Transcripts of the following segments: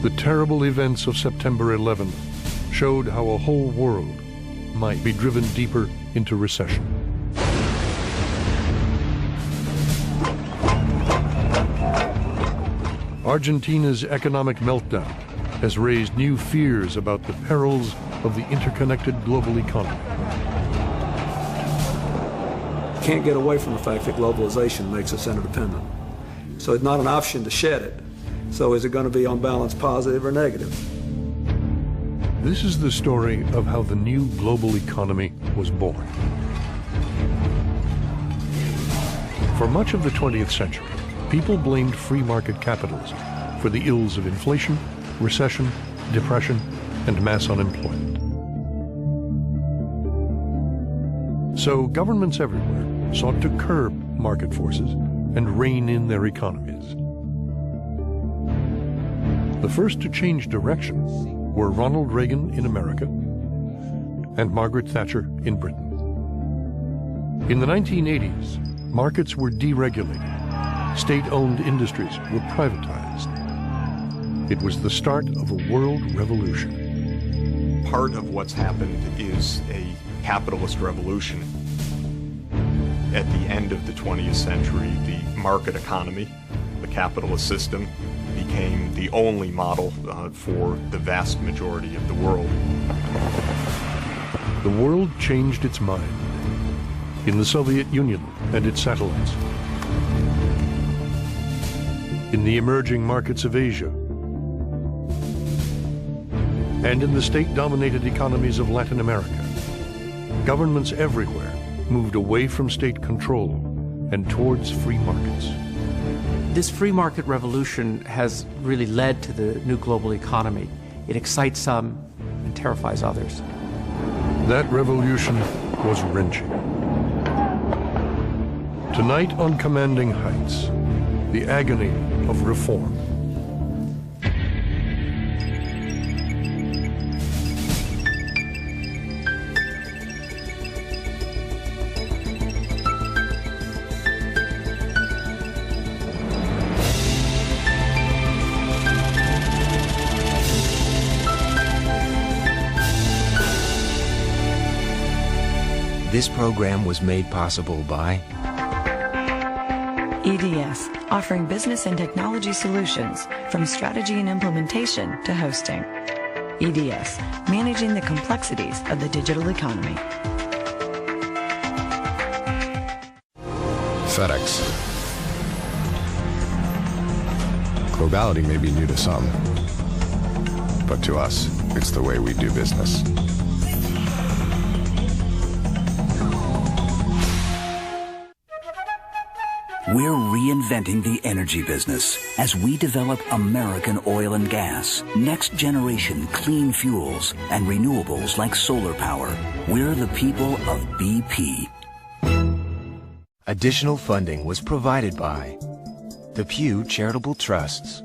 The terrible events of September 11 showed how a whole world might be driven deeper into recession. Argentina's economic meltdown has raised new fears about the perils of the interconnected global economy. Can't get away from the fact that globalization makes us interdependent. So it's not an option to shed it. So is it going to be on balance positive or negative? This is the story of how the new global economy was born. For much of the 20th century, people blamed free market capitalism for the ills of inflation, recession, depression, and mass unemployment. So governments everywhere sought to curb market forces and rein in their economies. The first to change direction were Ronald Reagan in America and Margaret Thatcher in Britain. In the 1980s, markets were deregulated. State-owned industries were privatized. It was the start of a world revolution. Part of what's happened is a capitalist revolution. At the end of the 20th century, the market economy, the capitalist system, became the only model for the vast majority of the world. The world changed its mind in the Soviet Union and its satellites, in the emerging markets of Asia, and in the state-dominated economies of Latin America. Governments everywhere moved away from state control and towards free markets. This free market revolution has really led to the new global economy. It excites some and terrifies others. That revolution was wrenching. Tonight on Commanding Heights, the agony of reform. This program was made possible by EDS, offering business and technology solutions from strategy and implementation to hosting. EDS, managing the complexities of the digital economy. FedEx. Globality may be new to some, but to us, it's the way we do business. We're reinventing the energy business as we develop American oil and gas, next-generation clean fuels, and renewables like solar power. We're the people of BP. Additional funding was provided by the Pew Charitable Trusts,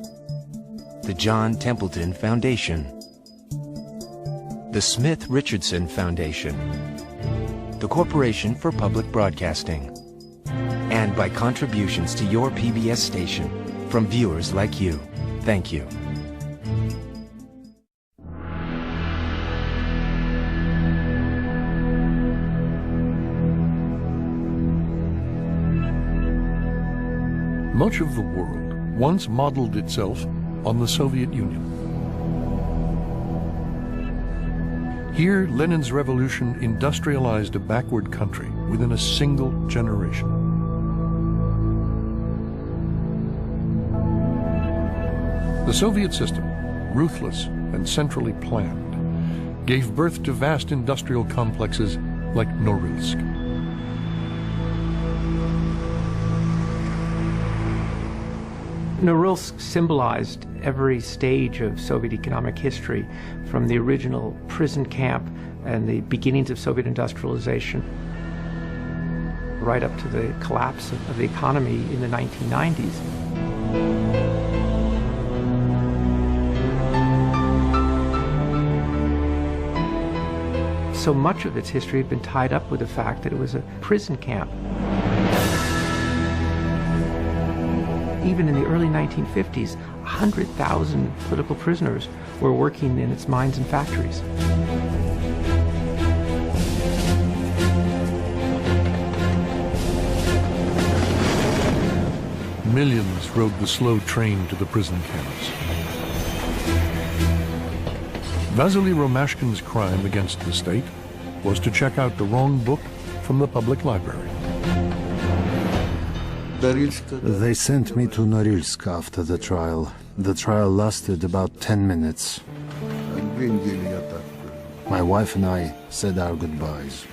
the John Templeton Foundation, the Smith Richardson Foundation, the Corporation for Public Broadcasting, and by contributions to your PBS station from viewers like you. Thank you. Much of the world once modeled itself on the Soviet Union. Here, Lenin's revolution industrialized a backward country within a single generation. The Soviet system, ruthless and centrally planned, gave birth to vast industrial complexes like Norilsk. Norilsk symbolized every stage of Soviet economic history, from the original prison camp and the beginnings of Soviet industrialization, right up to the collapse of the economy in the 1990s. So much of its history had been tied up with the fact that it was a prison camp. even in the early 1950s, 100,000 political prisoners were working in its mines and factories. Millions rode the slow train to the prison camps. Vasily Romashkin's crime against the state was to check out the wrong book from the public library. They sent me to Norilsk after the trial. The trial lasted about 10 minutes. My wife and I said our goodbyes.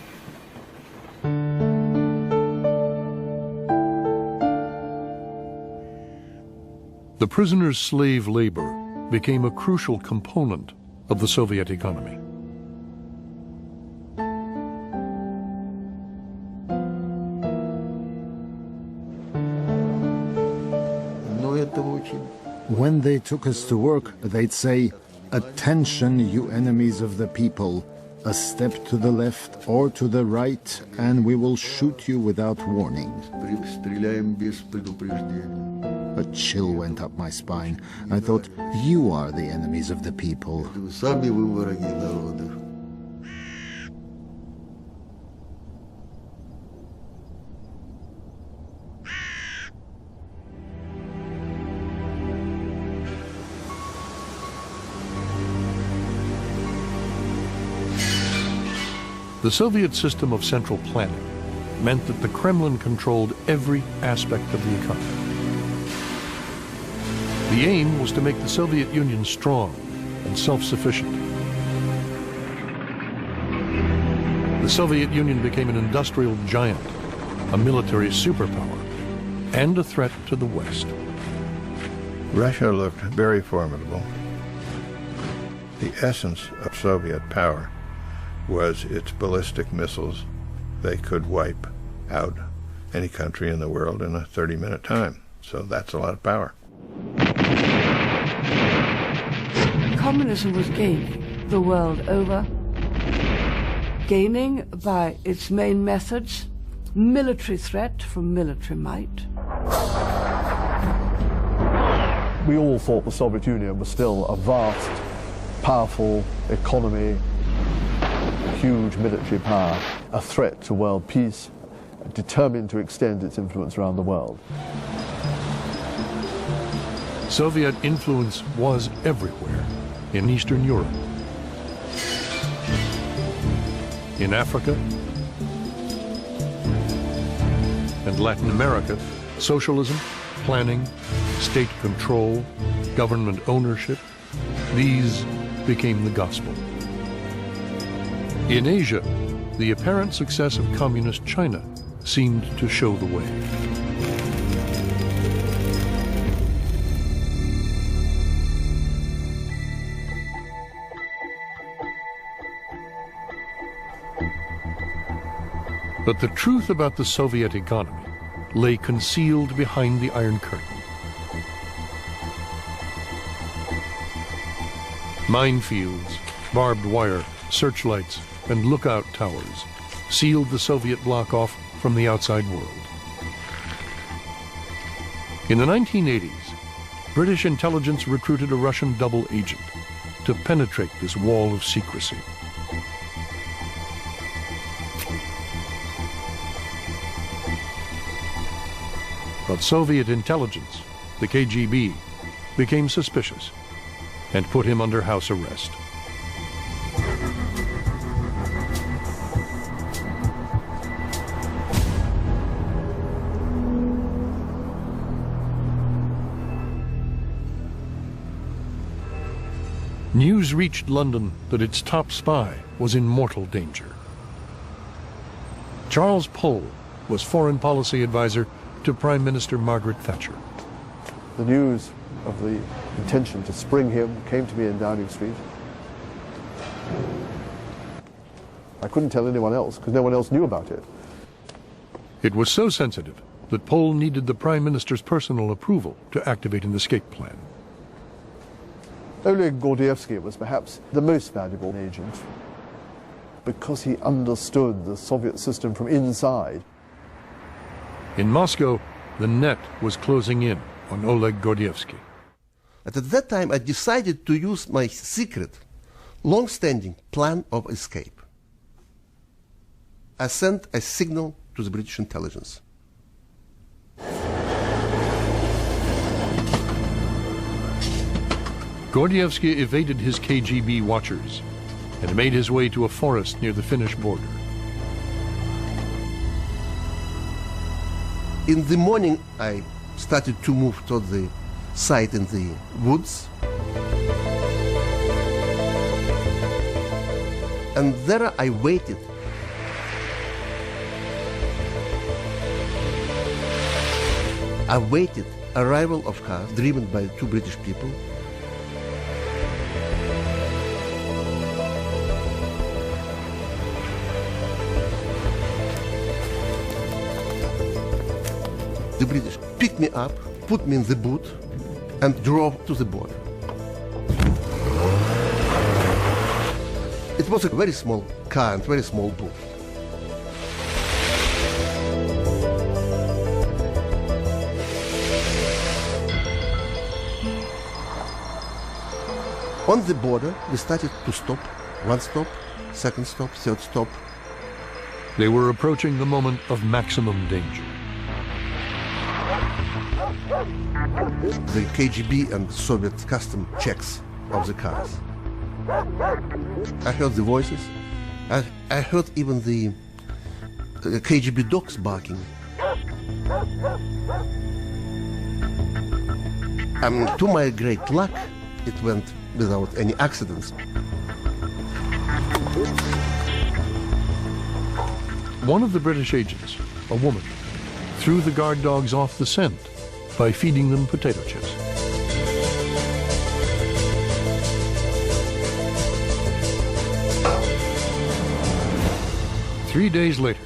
The prisoners' slave labor became a crucial component of the Soviet economy. When they took us to work, they'd say, "Attention, you enemies of the people. A step to the left or to the right, and we will shoot you without warning." A chill went up my spine. I thought, you are the enemies of the people. The Soviet system of central planning meant that the Kremlin controlled every aspect of the economy. The aim was to make the Soviet Union strong and self-sufficient. The Soviet Union became an industrial giant, a military superpower, and a threat to the West. Russia looked very formidable. The essence of Soviet power was its ballistic missiles. They could wipe out any country in the world in a 30-minute time. So that's a lot of power. Communism was gaining the world over, gaining by its main methods, military threat from military might. We all thought the Soviet Union was still a vast, powerful economy, huge military power, a threat to world peace, determined to extend its influence around the world. Soviet influence was everywhere in Eastern Europe, in Africa, and Latin America. Socialism, planning, state control, government ownership, these became the gospel. In Asia, the apparent success of communist China seemed to show the way. But the truth about the Soviet economy lay concealed behind the Iron Curtain. Minefields, barbed wire, searchlights, and lookout towers sealed the Soviet bloc off from the outside world. In the 1980s, British intelligence recruited a Russian double agent to penetrate this wall of secrecy. But Soviet intelligence, the KGB, became suspicious and put him under house arrest. News reached London that its top spy was in mortal danger. Charles Pole was foreign policy advisor to Prime Minister Margaret Thatcher. The news of the intention to spring him came to me in Downing Street. I couldn't tell anyone else because no one else knew about it. It was so sensitive that Pole needed the Prime Minister's personal approval to activate an escape plan. Oleg Gordievsky was perhaps the most valuable agent because he understood the Soviet system from inside. In Moscow, the net was closing in on Oleg Gordievsky. At that time, I decided to use my secret, long-standing plan of escape. I sent a signal to the British intelligence. Gordievsky evaded his KGB watchers and made his way to a forest near the Finnish border. In the morning, I started to move toward the site in the woods. And there I waited. I waited arrival of cars driven by two British people. The British picked me up, put me in the boot, and drove to the border. It was a very small car and very small boat. On the border, we started to stop. One stop, second stop, third stop. They were approaching the moment of maximum danger. The KGB and Soviet custom checks of the cars. I heard the voices. I heard even the KGB dogs barking. To my great luck, it went without any accidents. One of the British agents, a woman, threw the guard dogs off the scent by feeding them potato chips. Three days later,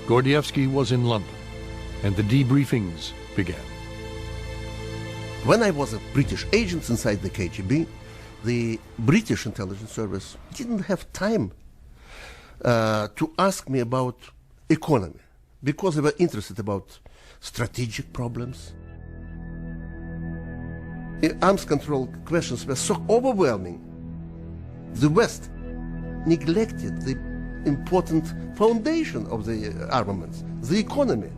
Gordievsky was in London, and the debriefings began. When I was a British agent inside the KGB, the British intelligence service didn't have time to ask me about economy, because they were interested about strategic problems. Arms control questions were so overwhelming. The West neglected the important foundation of the armaments, the economy.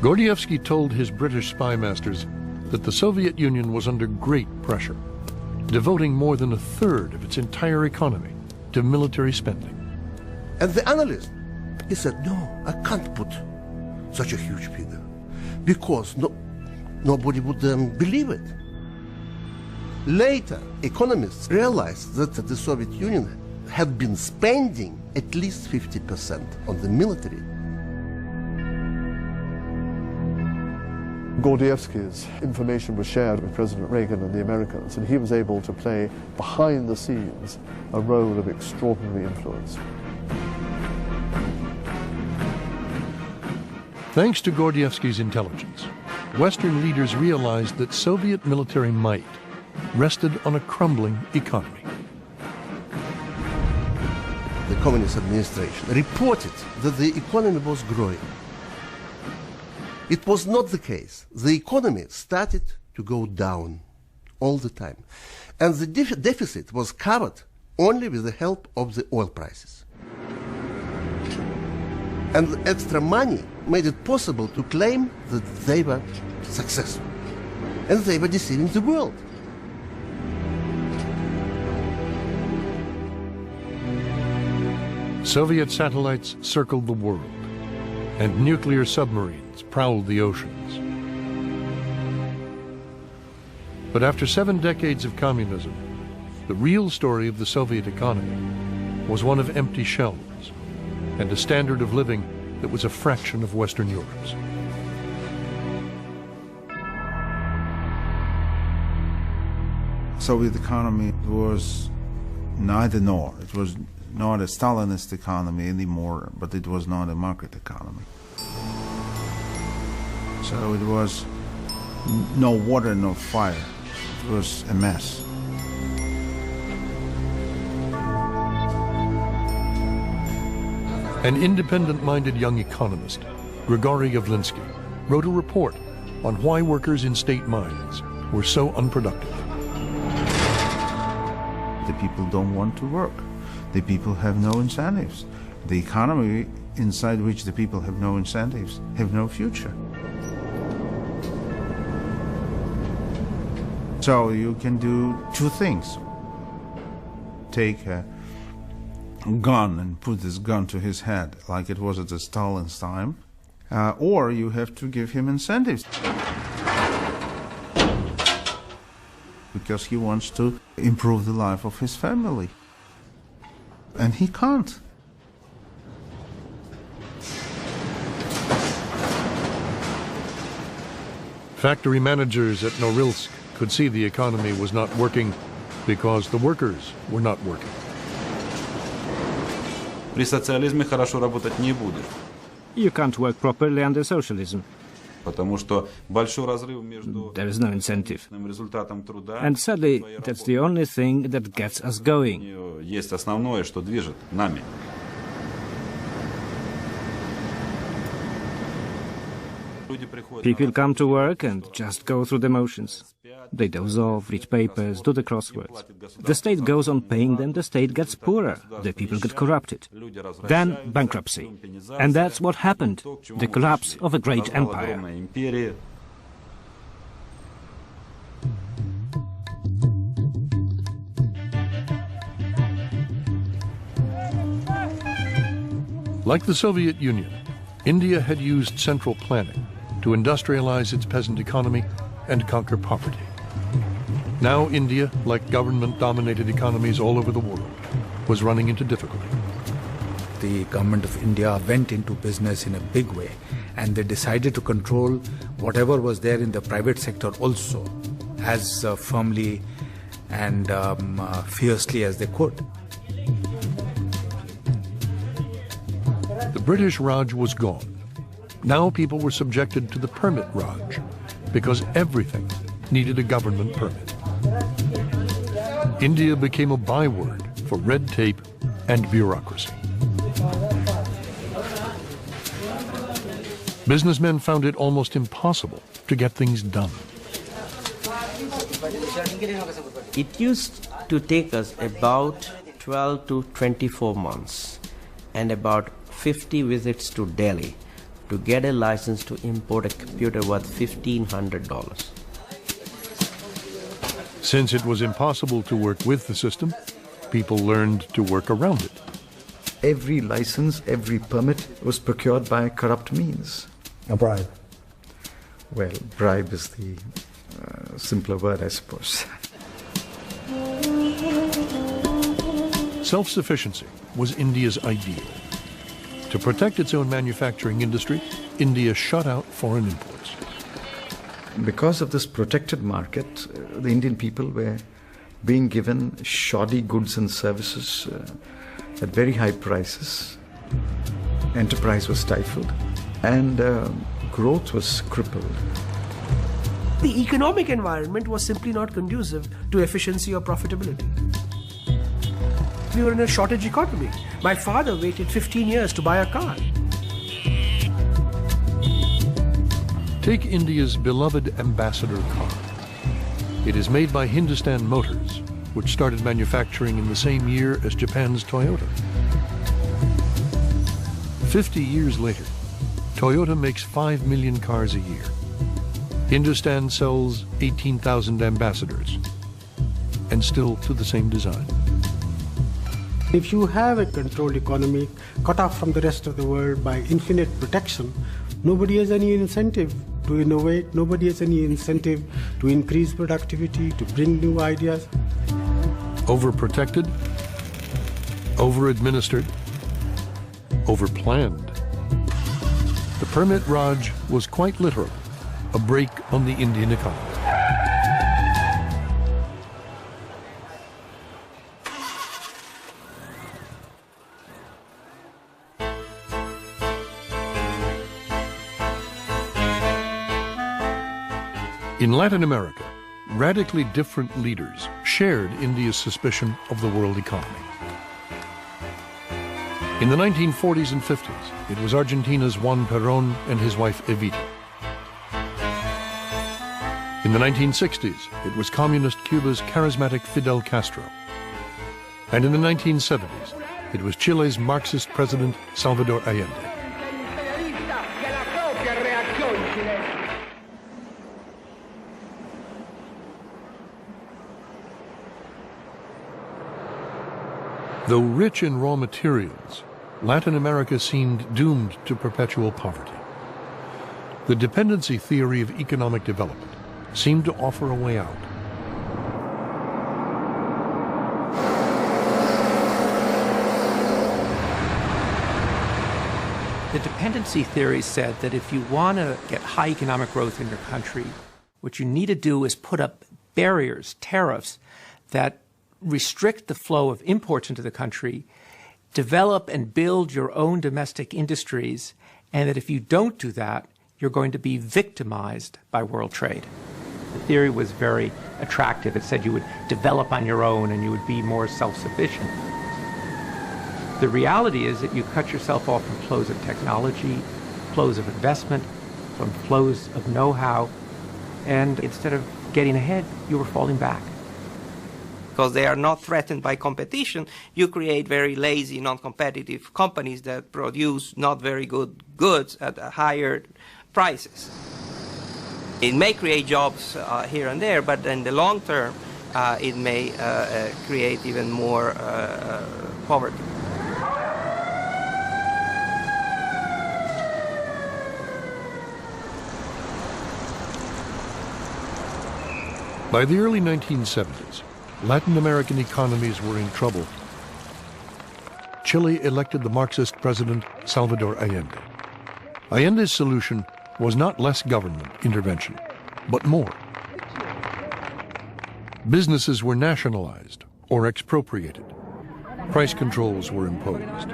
Gordievsky told his British spy masters that the Soviet Union was under great pressure, devoting more than a third of its entire economy to military spending. And the analyst, he said, no, I can't put such a huge figure, because nobody would believe it. Later, economists realized that the Soviet Union had been spending at least 50% on the military. Gordievsky's information was shared with President Reagan and the Americans, and he was able to play behind the scenes a role of extraordinary influence. Thanks to Gordievsky's intelligence, Western leaders realized that Soviet military might rested on a crumbling economy. The Communist administration reported that the economy was growing. It was not the case. The economy started to go down all the time. And the deficit was covered only with the help of the oil prices. And the extra money made it possible to claim that they were successful. And they were deceiving the world. Soviet satellites circled the world, and nuclear submarines prowled the oceans. But after 7 decades of communism, the real story of the Soviet economy was one of empty shelves and a standard of living that was a fraction of Western Europe's. Soviet economy was neither nor. It was not a Stalinist economy anymore, but it was not a market economy. So it was no water, no fire. It was a mess. An independent-minded young economist, Grigory Yavlinsky, wrote a report on why workers in state mines were so unproductive. The people don't want to work. The people have no incentives. The economy inside which the people have no incentives have no future. So you can do two things. Take a gun and put this gun to his head like it was at the Stalin's time, or you have to give him incentives because he wants to improve the life of his family, and he can't. Factory managers at Norilsk could see the economy was not working because the workers were not working. При социализме хорошо работать не будешь. You can't work properly under socialism. Потому что большой разрыв между There is no incentive. результатом труда. And sadly, that's the only thing that gets us going. Есть основное, что движет нами. People come to work and just go through the motions. They doze off, read papers, do the crosswords. The state goes on paying them, the state gets poorer, the people get corrupted. Then bankruptcy. And that's what happened, the collapse of a great empire. Like the Soviet Union, India had used central planning to industrialize its peasant economy and conquer poverty. Now India, like government-dominated economies all over the world, was running into difficulty. The government of India went into business in a big way, and they decided to control whatever was there in the private sector also, as firmly and fiercely as they could. The British Raj was gone. Now people were subjected to the permit Raj, because everything needed a government permit. India became a byword for red tape and bureaucracy. Businessmen found it almost impossible to get things done. It used to take us about 12 to 24 months and about 50 visits to Delhi to get a license to import a computer worth $1,500. Since it was impossible to work with the system, people learned to work around it. Every license, every permit was procured by corrupt means. A bribe. Well, bribe is the simpler word, I suppose. Self-sufficiency was India's ideal. To protect its own manufacturing industry, India shut out foreign imports. Because of this protected market, the Indian people were being given shoddy goods and services at very high prices. Enterprise was stifled, and growth was crippled. The economic environment was simply not conducive to efficiency or profitability. We were in a shortage economy. My father waited 15 years to buy a car. Take India's beloved Ambassador car. It is made by Hindustan Motors, which started manufacturing in the same year as Japan's Toyota. 50 years later, Toyota makes 5 million cars a year. Hindustan sells 18,000 Ambassadors, and still to the same design. If you have a controlled economy cut off from the rest of the world by infinite protection, nobody has any incentive to innovate, nobody has any incentive to increase productivity, to bring new ideas. Overprotected, over-administered, overplanned. The permit Raj was quite literal, a brake on the Indian economy. In Latin America, radically different leaders shared India's suspicion of the world economy. In the 1940s and 50s, it was Argentina's Juan Perón and his wife Evita. In the 1960s, it was communist Cuba's charismatic Fidel Castro. And in the 1970s, it was Chile's Marxist president Salvador Allende. Though rich in raw materials, Latin America seemed doomed to perpetual poverty. The dependency theory of economic development seemed to offer a way out. The dependency theory said that if you want to get high economic growth in your country, what you need to do is put up barriers, tariffs, that restrict the flow of imports into the country, develop and build your own domestic industries, and that if you don't do that, you're going to be victimized by world trade. The theory was very attractive. It said you would develop on your own and you would be more self-sufficient. The reality is that you cut yourself off from flows of technology, flows of investment, from flows of know-how, and instead of getting ahead, you were falling back. Because they are not threatened by competition, you create very lazy, non-competitive companies that produce not very good goods at higher prices. It may create jobs here and there, but in the long term, it may create even more poverty. By the early 1970s, Latin American economies were in trouble. Chile elected the Marxist president Salvador Allende. Allende's solution was not less government intervention, but more. Businesses were nationalized or expropriated. Price controls were imposed.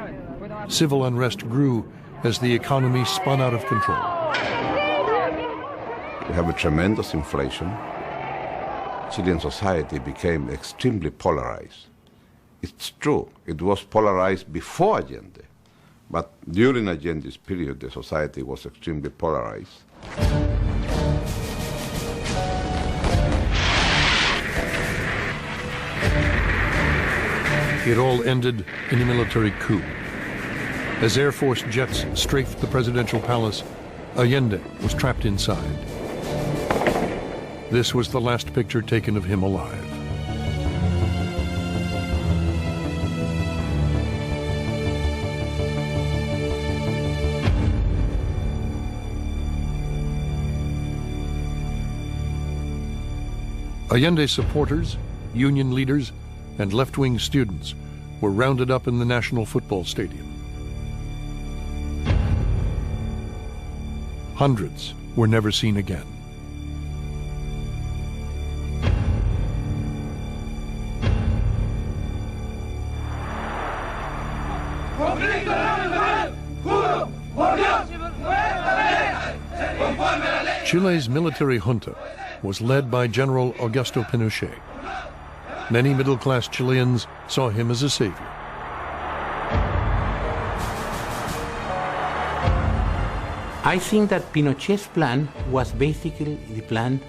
Civil unrest grew as the economy spun out of control. We have a tremendous inflation. Chilean society became extremely polarized. It's true, it was polarized before Allende, but during Allende's period, the society was extremely polarized. It all ended in a military coup. As Air Force jets strafed the presidential palace, Allende was trapped inside. This was the last picture taken of him alive. Allende's supporters, union leaders, and left-wing students were rounded up in the National Football Stadium. Hundreds were never seen again. Chile's military junta was led by General Augusto Pinochet. Many middle-class Chileans saw him as a savior. I think that Pinochet's plan was basically the plan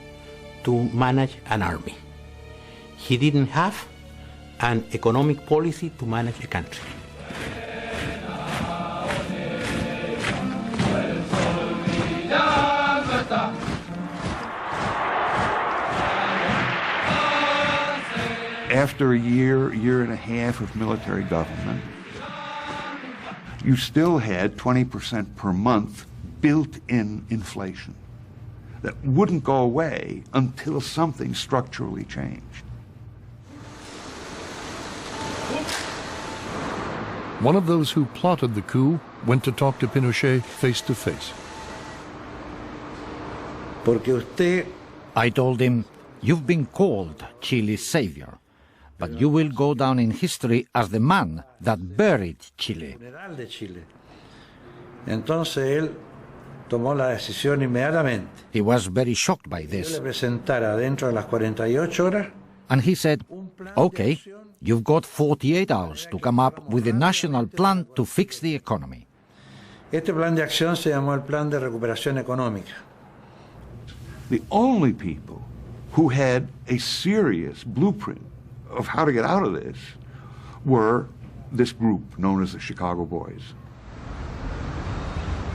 to manage an army. He didn't have an economic policy to manage a country. After a year and a half of military government, you still had 20% per month built-in inflation that wouldn't go away until something structurally changed. One of those who plotted the coup went to talk to Pinochet face to face. I told him, you've been called Chile's savior, but you will go down in history as the man that buried Chile. He was very shocked by this. And he said, okay, you've got 48 hours to come up with a national plan to fix the economy. The only people who had a serious blueprint of how to get out of this were this group known as the Chicago Boys.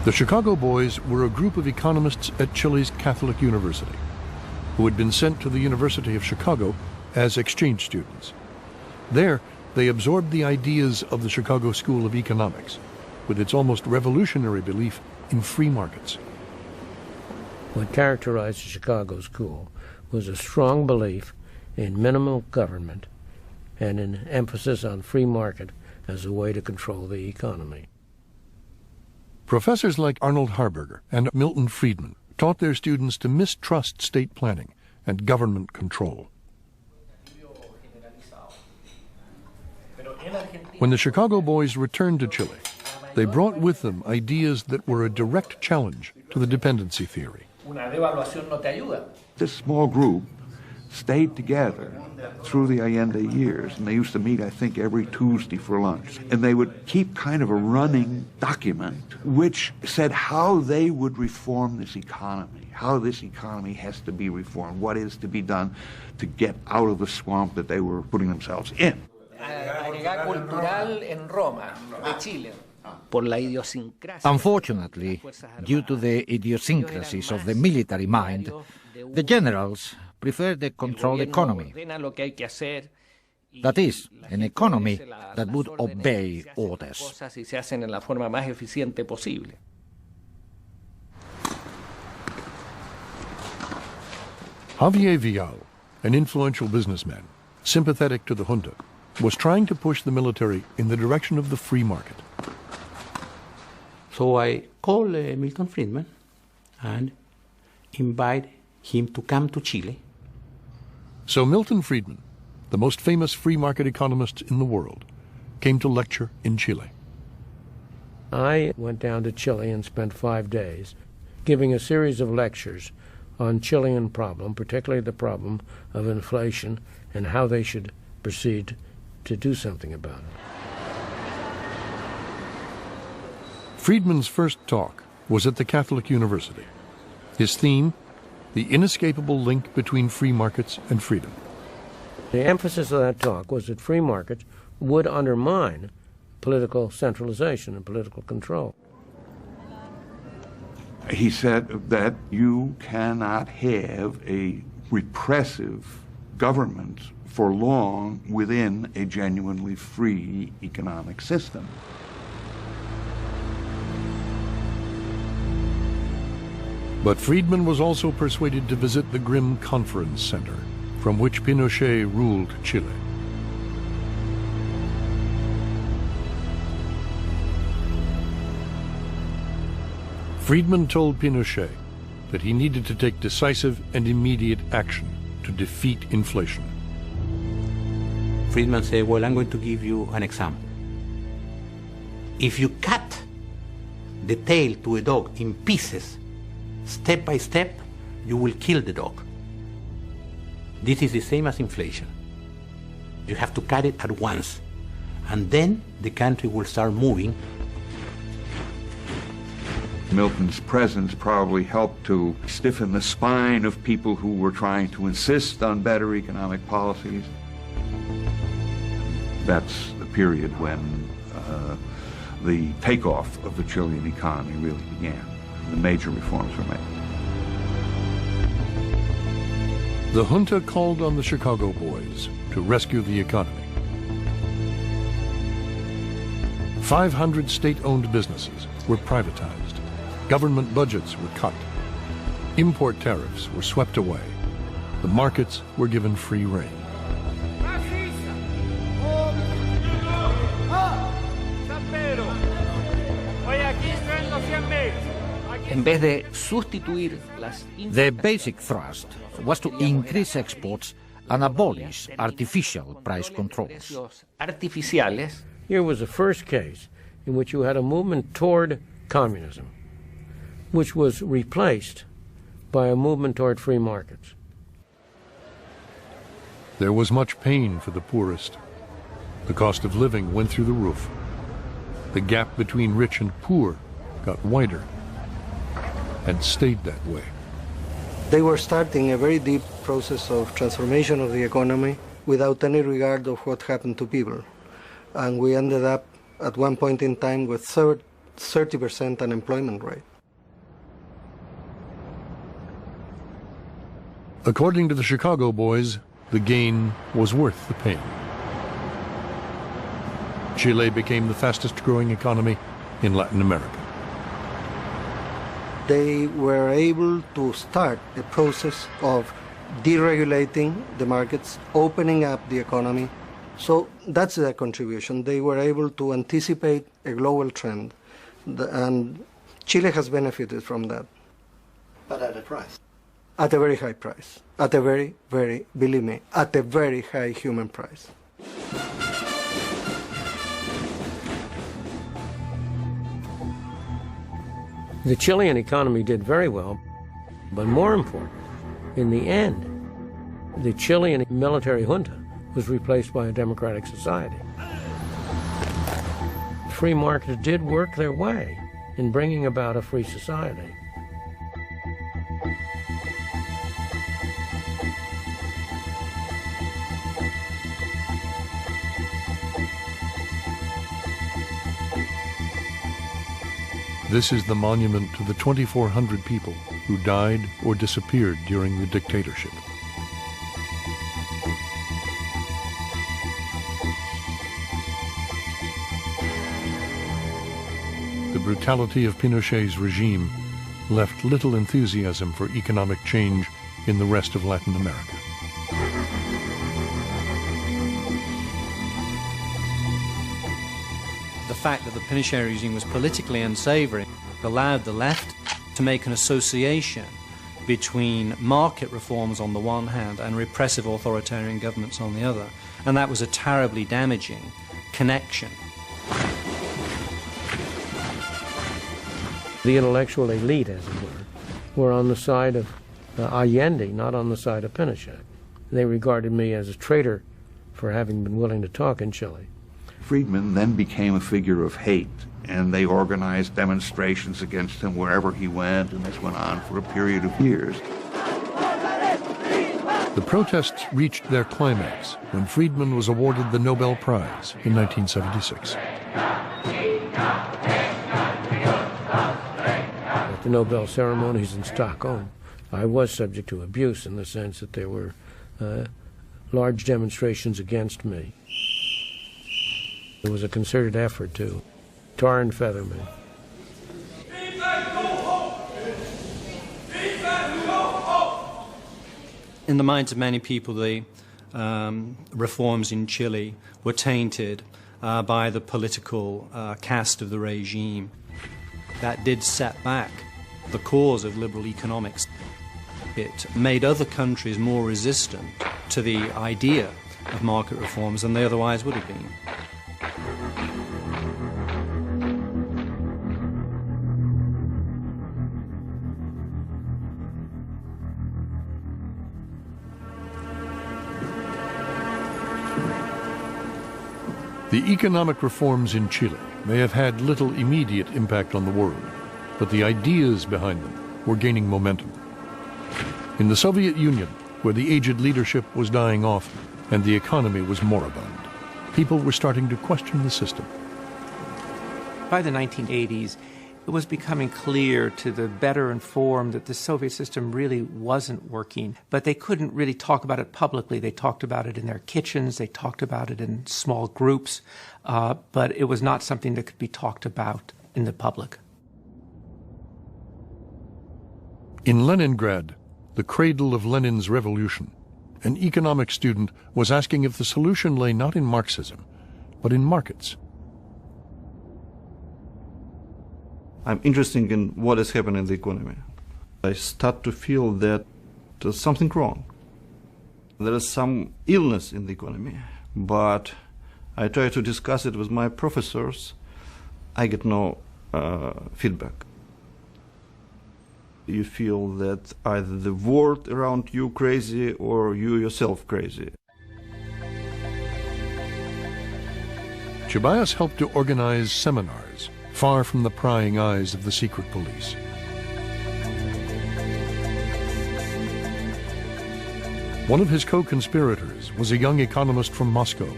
The Chicago Boys were a group of economists at Chile's Catholic University who had been sent to the University of Chicago as exchange students. There, they absorbed the ideas of the Chicago School of Economics with its almost revolutionary belief in free markets. What characterized the Chicago School was a strong belief in minimal government and an emphasis on free market as a way to control the economy. Professors like Arnold Harberger and Milton Friedman taught their students to mistrust state planning and government control. When the Chicago Boys returned to Chile, they brought with them ideas that were a direct challenge to the dependency theory. This small group stayed together through the Allende years, and they used to meet, I think, every Tuesday for lunch. And they would keep kind of a running document which said how they would reform this economy, how this economy has to be reformed, what is to be done to get out of the swamp that they were putting themselves in. Unfortunately, due to the idiosyncrasies of the military mind, the generals preferred a controlled economy. That is, an economy that would obey orders. Javier Vial, an influential businessman, sympathetic to the junta, was trying to push the military in the direction of the free market. So I called Milton Friedman and invite him to come to Chile. So Milton Friedman, the most famous free market economist in the world, came to lecture in Chile. I went down to Chile and spent 5 days giving a series of lectures on Chilean problem, particularly the problem of inflation and how they should proceed to do something about it. Friedman's first talk was at the Catholic University. His theme, the inescapable link between free markets and freedom. The emphasis of that talk was that free markets would undermine political centralization and political control. He said that you cannot have a repressive government for long within a genuinely free economic system. But Friedman was also persuaded to visit the grim conference center from which Pinochet ruled Chile. Friedman told Pinochet that he needed to take decisive and immediate action to defeat inflation. Friedman said, well, I'm going to give you an example. If you cut the tail to a dog in pieces, step by step, you will kill the dog. This is the same as inflation. You have to cut it at once, and then the country will start moving. Milton's presence probably helped to stiffen the spine of people who were trying to insist on better economic policies. That's the period when the takeoff of the Chilean economy really began. The major reforms were made. The junta called on the Chicago Boys to rescue the economy. 500 state-owned businesses were privatized. Government budgets were cut. Import tariffs were swept away. The markets were given free rein. The basic thrust was to increase exports and abolish artificial price controls. Here was the first case in which you had a movement toward communism, which was replaced by a movement toward free markets. There was much pain for the poorest. The cost of living went through the roof. The gap between rich and poor got wider and stayed that way. They were starting a very deep process of transformation of the economy without any regard of what happened to people. And we ended up at one point in time with 30% unemployment rate. According to the Chicago boys, the gain was worth the pain. Chile became the fastest growing economy in Latin America. They were able to start a process of deregulating the markets, opening up the economy. So that's their contribution. They were able to anticipate a global trend, and Chile has benefited from that. But at a price. At a very high price. At a very, very, believe me, at a very high human price. The Chilean economy did very well, but more important, in the end, the Chilean military junta was replaced by a democratic society. Free markets did work their way in bringing about a free society. This is the monument to the 2,400 people who died or disappeared during the dictatorship. The brutality of Pinochet's regime left little enthusiasm for economic change in the rest of Latin America. The fact that the Pinochet regime was politically unsavory allowed the left to make an association between market reforms on the one hand and repressive authoritarian governments on the other. And that was a terribly damaging connection. The intellectual elite, as it were on the side of Allende, not on the side of Pinochet. They regarded me as a traitor for having been willing to talk in Chile. Friedman then became a figure of hate, and they organized demonstrations against him wherever he went, and this went on for a period of years. The protests reached their climax when Friedman was awarded the Nobel Prize in 1976. At the Nobel ceremonies in Stockholm, I was subject to abuse in the sense that there were large demonstrations against me. It was a concerted effort to tar and feather me. In the minds of many people, the reforms in Chile were tainted by the political caste of the regime. That did set back the cause of liberal economics. It made other countries more resistant to the idea of market reforms than they otherwise would have been. The economic reforms in Chile may have had little immediate impact on the world, but the ideas behind them were gaining momentum. In the Soviet Union, where the aged leadership was dying off and the economy was moribund, people were starting to question the system. By the 1980s, it was becoming clear to the better informed that the Soviet system really wasn't working, but they couldn't really talk about it publicly. They talked about it in their kitchens, they talked about it in small groups, but it was not something that could be talked about in the public. In Leningrad, the cradle of Lenin's revolution, an economic student was asking if the solution lay not in Marxism, but in markets. I'm interested in what is happening in the economy. I start to feel that there's something wrong. There is some illness in the economy, but I try to discuss it with my professors. I get no feedback. You feel that either the world around you crazy or you yourself crazy. Chebaias helped to organize seminars far from the prying eyes of the secret police. One of his co-conspirators was a young economist from Moscow.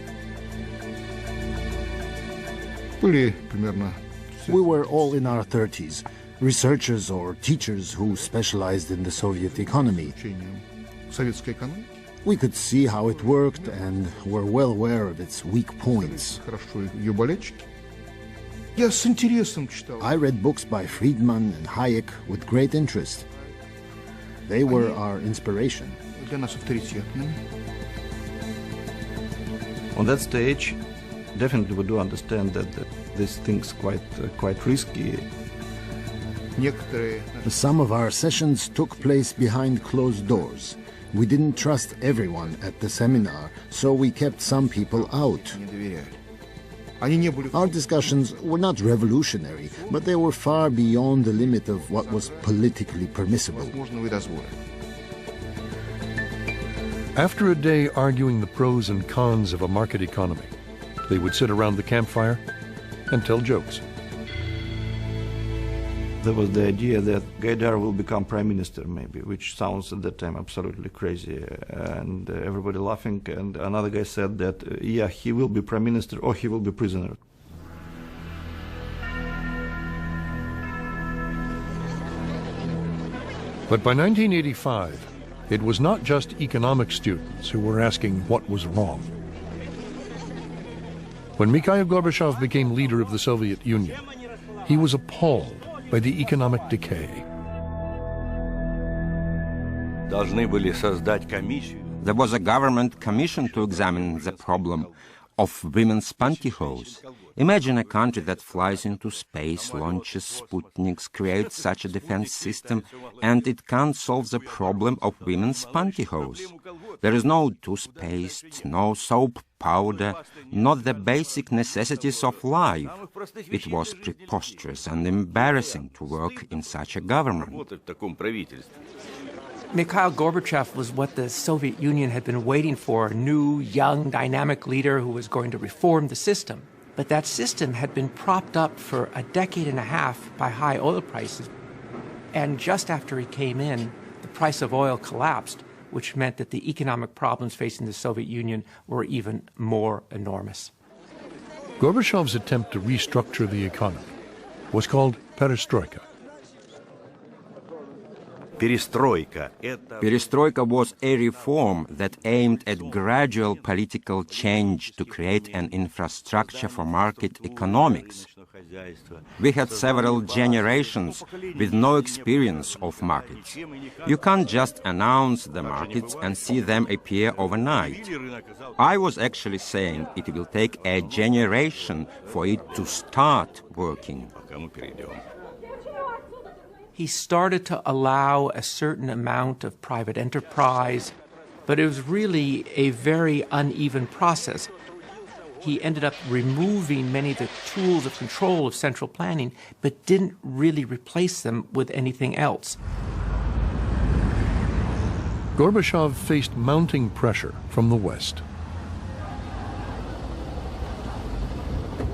We were all in our 30s, researchers or teachers who specialized in the Soviet economy. We could see how it worked and were well aware of its weak points. I read books by Friedman and Hayek with great interest. They were our inspiration. On that stage, definitely we do understand that this thing's quite risky. Some of our sessions took place behind closed doors. We didn't trust everyone at the seminar, so we kept some people out. Our discussions were not revolutionary, but they were far beyond the limit of what was politically permissible. After a day arguing the pros and cons of a market economy, they would sit around the campfire and tell jokes. There was the idea that Gaidar will become prime minister, maybe, which sounds at that time absolutely crazy, and everybody laughing. And another guy said that, yeah, he will be prime minister or he will be prisoner. But by 1985, it was not just economic students who were asking what was wrong. When Mikhail Gorbachev became leader of the Soviet Union, he was appalled by the economic decay. There was a government commission to examine the problem of women's pantyhose. Imagine a country that flies into space, launches Sputniks, creates such a defense system, and it can't solve the problem of women's pantyhose. There is no toothpaste, no soap powder, not the basic necessities of life. It was preposterous and embarrassing to work in such a government. Mikhail Gorbachev was what the Soviet Union had been waiting for, a new, young, dynamic leader who was going to reform the system. But that system had been propped up for a decade and a half by high oil prices. And just after he came in, the price of oil collapsed, which meant that the economic problems facing the Soviet Union were even more enormous. Gorbachev's attempt to restructure the economy was called perestroika. Perestroika was a reform that aimed at gradual political change to create an infrastructure for market economics. We had several generations with no experience of markets. You can't just announce the markets and see them appear overnight. I was actually saying it will take a generation for it to start working. He started to allow a certain amount of private enterprise, but it was really a very uneven process. He ended up removing many of the tools of control of central planning, but didn't really replace them with anything else. Gorbachev faced mounting pressure from the West.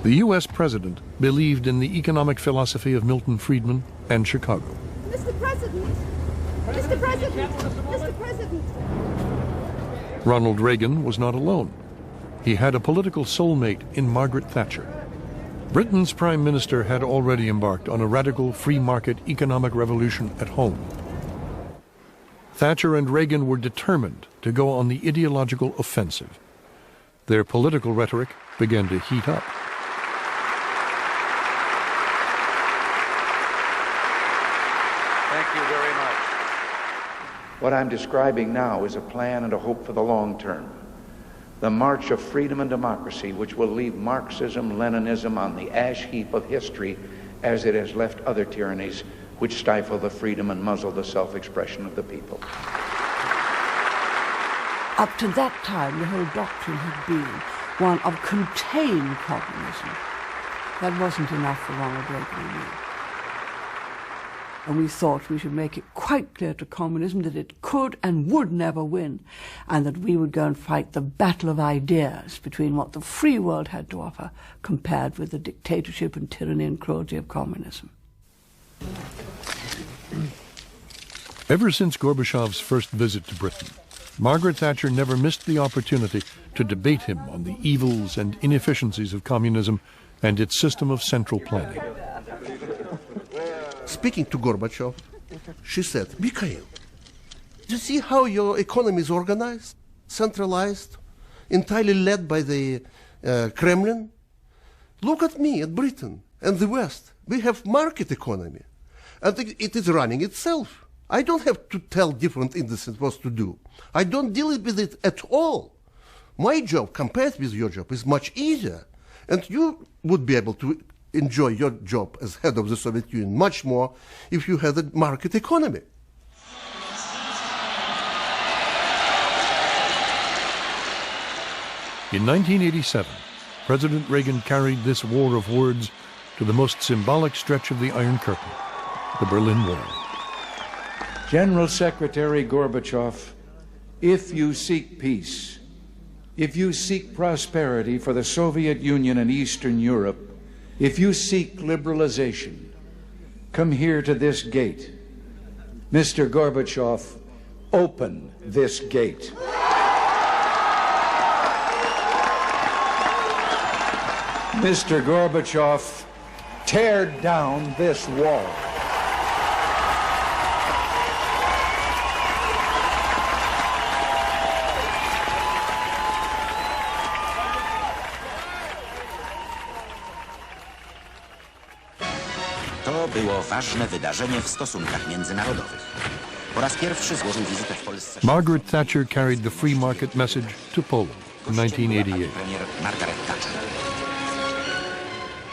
The U.S. president believed in the economic philosophy of Milton Friedman and Chicago. Mr. President! Mr. President! Mr. President! Ronald Reagan was not alone. He had a political soulmate in Margaret Thatcher. Britain's prime minister had already embarked on a radical free market economic revolution at home. Thatcher and Reagan were determined to go on the ideological offensive. Their political rhetoric began to heat up. What I'm describing now is a plan and a hope for the long term. The march of freedom and democracy, which will leave Marxism, Leninism on the ash heap of history as it has left other tyrannies which stifle the freedom and muzzle the self-expression of the people. Up to that time, the whole doctrine had been one of contained communism. That wasn't enough for Ronald Reagan and me. And we thought we should make it quite clear to communism that it could and would never win, and that we would go and fight the battle of ideas between what the free world had to offer compared with the dictatorship and tyranny and cruelty of communism. Ever since Gorbachev's first visit to Britain, Margaret Thatcher never missed the opportunity to debate him on the evils and inefficiencies of communism and its system of central planning. Speaking to Gorbachev, she said, Mikhail, do you see how your economy is organized, centralized, entirely led by the Kremlin? Look at me, at Britain and the West. We have market economy, and it is running itself. I don't have to tell different industries what to do. I don't deal with it at all. My job, compared with your job, is much easier. And you would be able to enjoy your job as head of the Soviet Union much more if you had a market economy. In 1987, President Reagan carried this war of words to the most symbolic stretch of the Iron Curtain, the Berlin Wall. General Secretary Gorbachev, if you seek peace, if you seek prosperity for the Soviet Union and Eastern Europe, if you seek liberalization, come here to this gate. Mr. Gorbachev, open this gate. Mr. Gorbachev, tear down this wall. To było ważne wydarzenie w stosunkach międzynarodowych. Po raz pierwszy złożył wizytę w Polsce. Margaret Thatcher carried the free market message to Poland in 1988.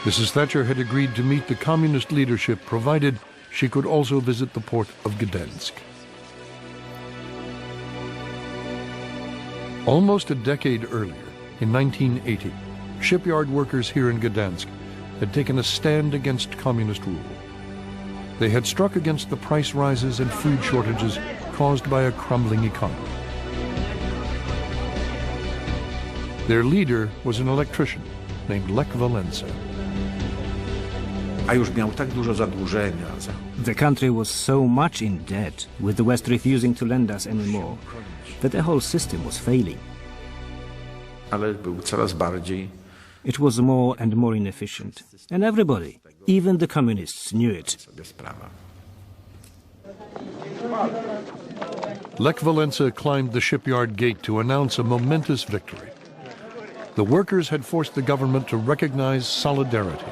Mrs. Thatcher had agreed to meet the communist leadership provided she could also visit the port of Gdansk. Almost a decade earlier, in 1980, shipyard workers here in Gdansk had taken a stand against communist rule. They had struck against the price rises and food shortages caused by a crumbling economy. Their leader was an electrician named Lech Walesa. The country was so much in debt, with the West refusing to lend us any more, that the whole system was failing. It was more and more inefficient, and everybody, even the communists, knew it. Lech Walesa climbed the shipyard gate to announce a momentous victory. The workers had forced the government to recognize Solidarity,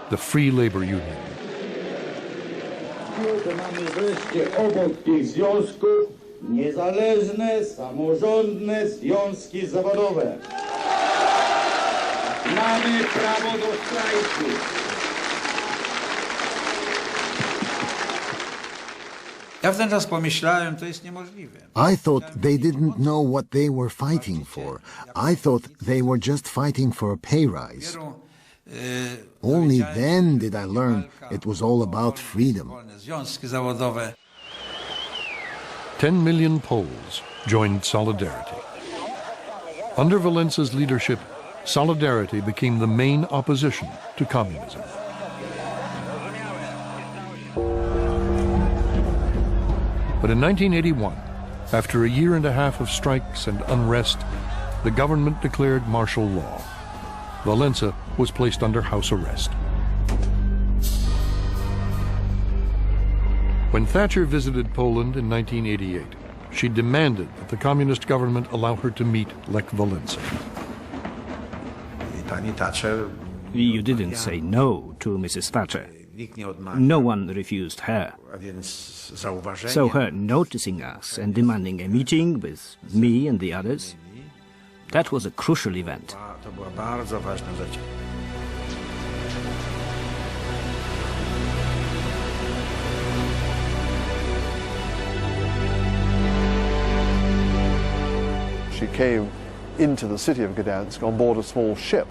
the free labor union. I thought they didn't know what they were fighting for. I thought they were just fighting for a pay rise. Only then did I learn it was all about freedom. 10 million Poles joined Solidarity. Under Walesa's leadership, Solidarity became the main opposition to communism. But in 1981, after a year and a half of strikes and unrest, the government declared martial law. Walesa was placed under house arrest. When Thatcher visited Poland in 1988, she demanded that the communist government allow her to meet Lech Walesa. You didn't say no to Mrs. Thatcher. No one refused her. So her noticing us and demanding a meeting with me and the others, that was a crucial event. She came into the city of Gdansk on board a small ship.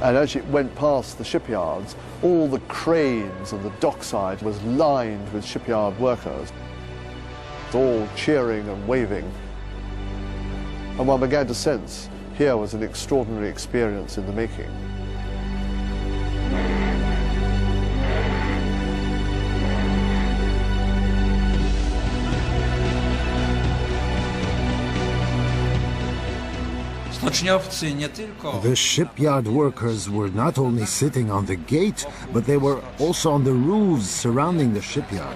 And as she went past the shipyards, all the cranes and the dockside was lined with shipyard workers, all cheering and waving. And one began to sense here was an extraordinary experience in the making. The shipyard workers were not only sitting on the gate, but they were also on the roofs surrounding the shipyard.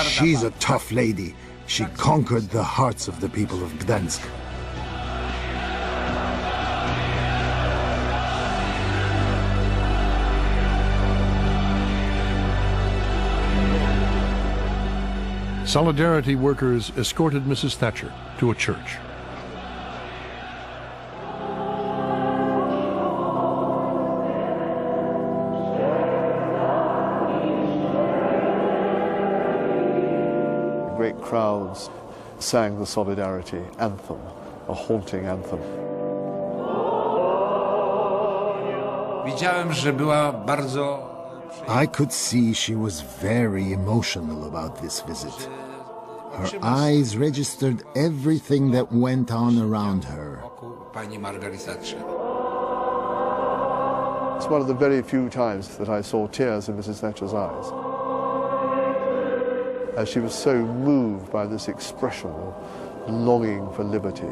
She's a tough lady. She conquered the hearts of the people of Gdansk. Solidarity workers escorted Mrs. Thatcher to a church. Great crowds sang the Solidarity anthem, a haunting anthem. I could see she was very emotional about this visit. Her eyes registered everything that went on around her. It's one of the very few times that I saw tears in Mrs. Thatcher's eyes, as she was so moved by this expression of longing for liberty.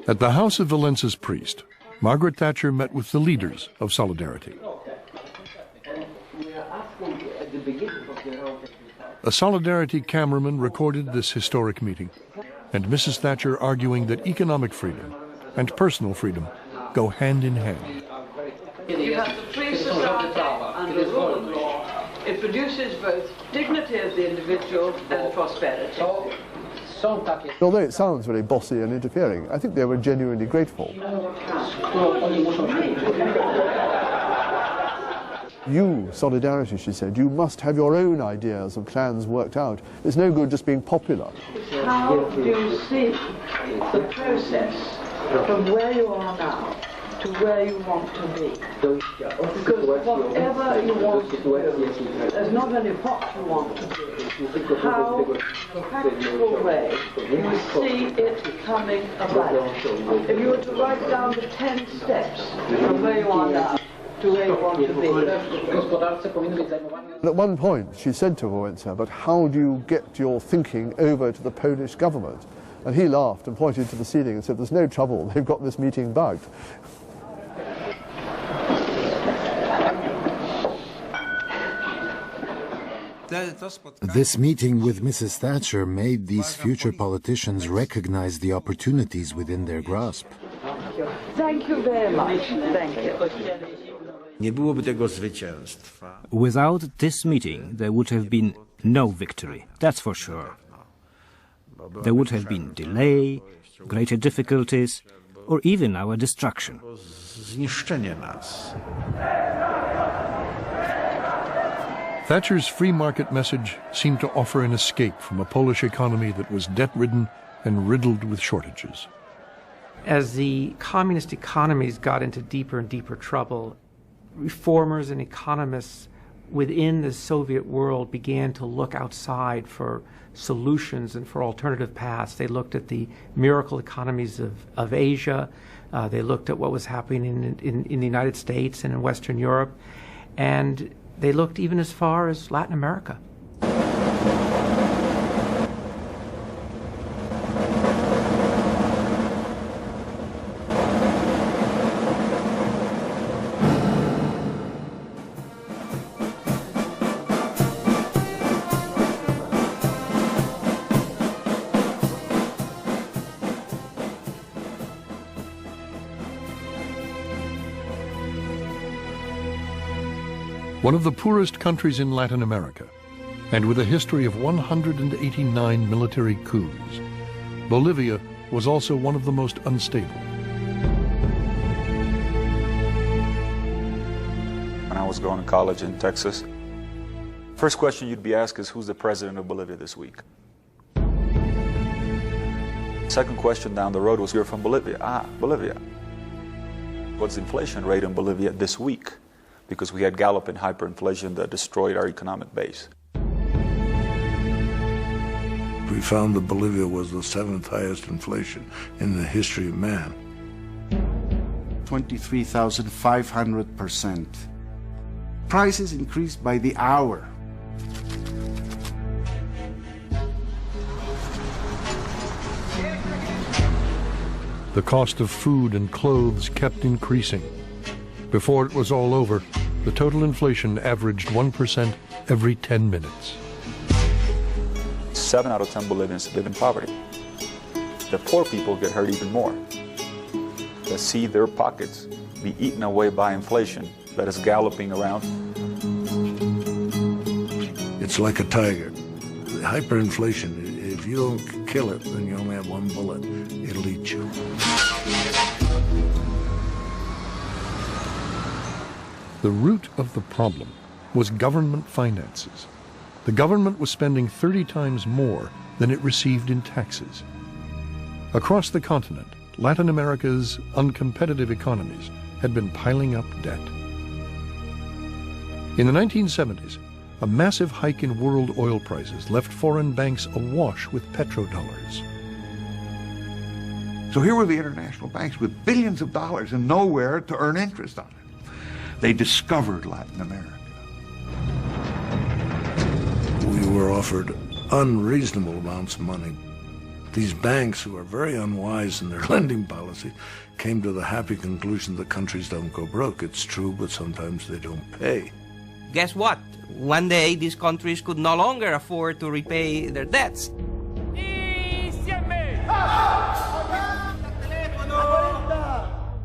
At the house of Valence's priest, Margaret Thatcher met with the leaders of Solidarity. A Solidarity cameraman recorded this historic meeting, and Mrs. Thatcher arguing that economic freedom and personal freedom go hand in hand. You have the free society and the rule of law. It produces both dignity of the individual and prosperity. Although it sounds very bossy and interfering, I think they were genuinely grateful. You, Solidarity, she said, you must have your own ideas and plans worked out. It's no good just being popular. How do you see the process from where you are now to where you want to be? Because whatever you want to do, there's not only what you want to do, how, practical way, you see it coming about. If you were to write down the 10 steps from where you are now to where you want to be. At one point, she said to Wałęsa, but how do you get your thinking over to the Polish government? And he laughed and pointed to the ceiling and said, there's no trouble, they've got this meeting bugged. This meeting with Mrs. Thatcher made these future politicians recognize the opportunities within their grasp. Thank you very much. Thank you. Without this meeting, there would have been no victory, that's for sure. There would have been delay, greater difficulties, or even our destruction. Thatcher's free market message seemed to offer an escape from a Polish economy that was debt-ridden and riddled with shortages. As the communist economies got into deeper and deeper trouble, reformers and economists within the Soviet world began to look outside for solutions and for alternative paths. They looked at the miracle economies of Asia. They looked at what was happening in the United States and in Western Europe. And they looked even as far as Latin America. One of the poorest countries in Latin America, and with a history of 189 military coups, Bolivia was also one of the most unstable. When I was going to college in Texas, first question you'd be asked is, who's the president of Bolivia this week? Second question down the road was, you're from Bolivia. Ah, Bolivia. What's the inflation rate in Bolivia this week? Because we had galloping hyperinflation that destroyed our economic base. We found that Bolivia was the 7th highest inflation in the history of man. 23,500%. Prices increased by the hour. The cost of food and clothes kept increasing. Before it was all over, the total inflation averaged 1% every 10 minutes. 7 out of 10 Bolivians live in poverty. The poor people get hurt even more. They see their pockets be eaten away by inflation that is galloping around. It's like a tiger. Hyperinflation, if you don't kill it, then you only have one bullet. It'll eat you. The root of the problem was government finances. The government was spending 30 times more than it received in taxes. Across the continent, Latin America's uncompetitive economies had been piling up debt. In the 1970s, a massive hike in world oil prices left foreign banks awash with petrodollars. So here were the international banks with billions of dollars and nowhere to earn interest on it. They discovered Latin America. We were offered unreasonable amounts of money. These banks, who are very unwise in their lending policy, came to the happy conclusion that countries don't go broke. It's true, but sometimes they don't pay. Guess what? One day these countries could no longer afford to repay their debts.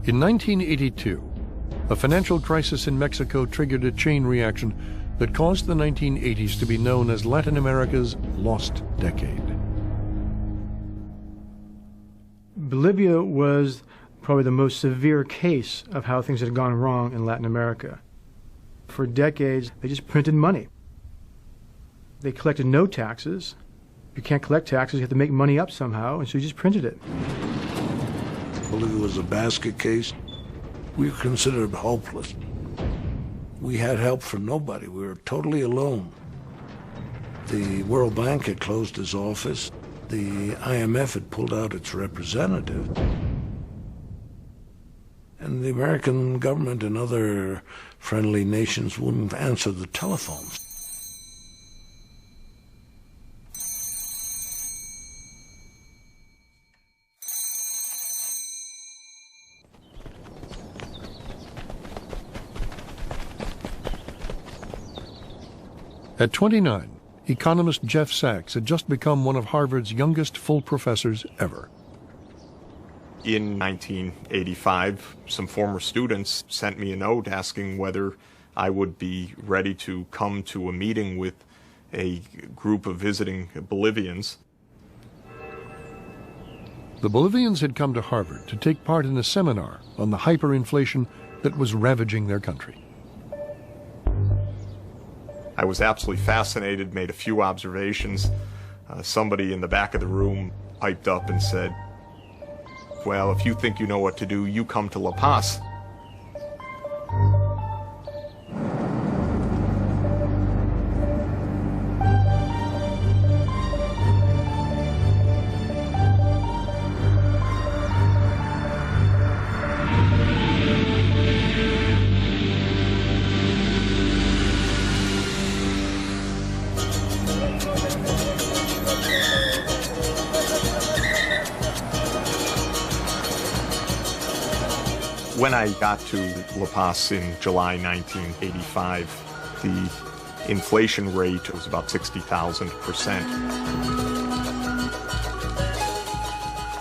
In 1982, a financial crisis in Mexico triggered a chain reaction that caused the 1980s to be known as Latin America's lost decade. Bolivia was probably the most severe case of how things had gone wrong in Latin America. For decades, they just printed money. They collected no taxes. If you can't collect taxes, you have to make money up somehow, and so you just printed it. Bolivia was a basket case. We were considered hopeless. We had help from nobody. We were totally alone. The World Bank had closed its office. The IMF had pulled out its representative. And the American government and other friendly nations wouldn't answer the telephones. At 29, economist Jeff Sachs had just become one of Harvard's youngest full professors ever. In 1985, some former students sent me a note asking whether I would be ready to come to a meeting with a group of visiting Bolivians. The Bolivians had come to Harvard to take part in a seminar on the hyperinflation that was ravaging their country. I was absolutely fascinated, made a few observations. Somebody in the back of the room piped up and said, "Well, if you think you know what to do, you come to La Paz." When I got to La Paz in July 1985, the inflation rate was about 60,000%.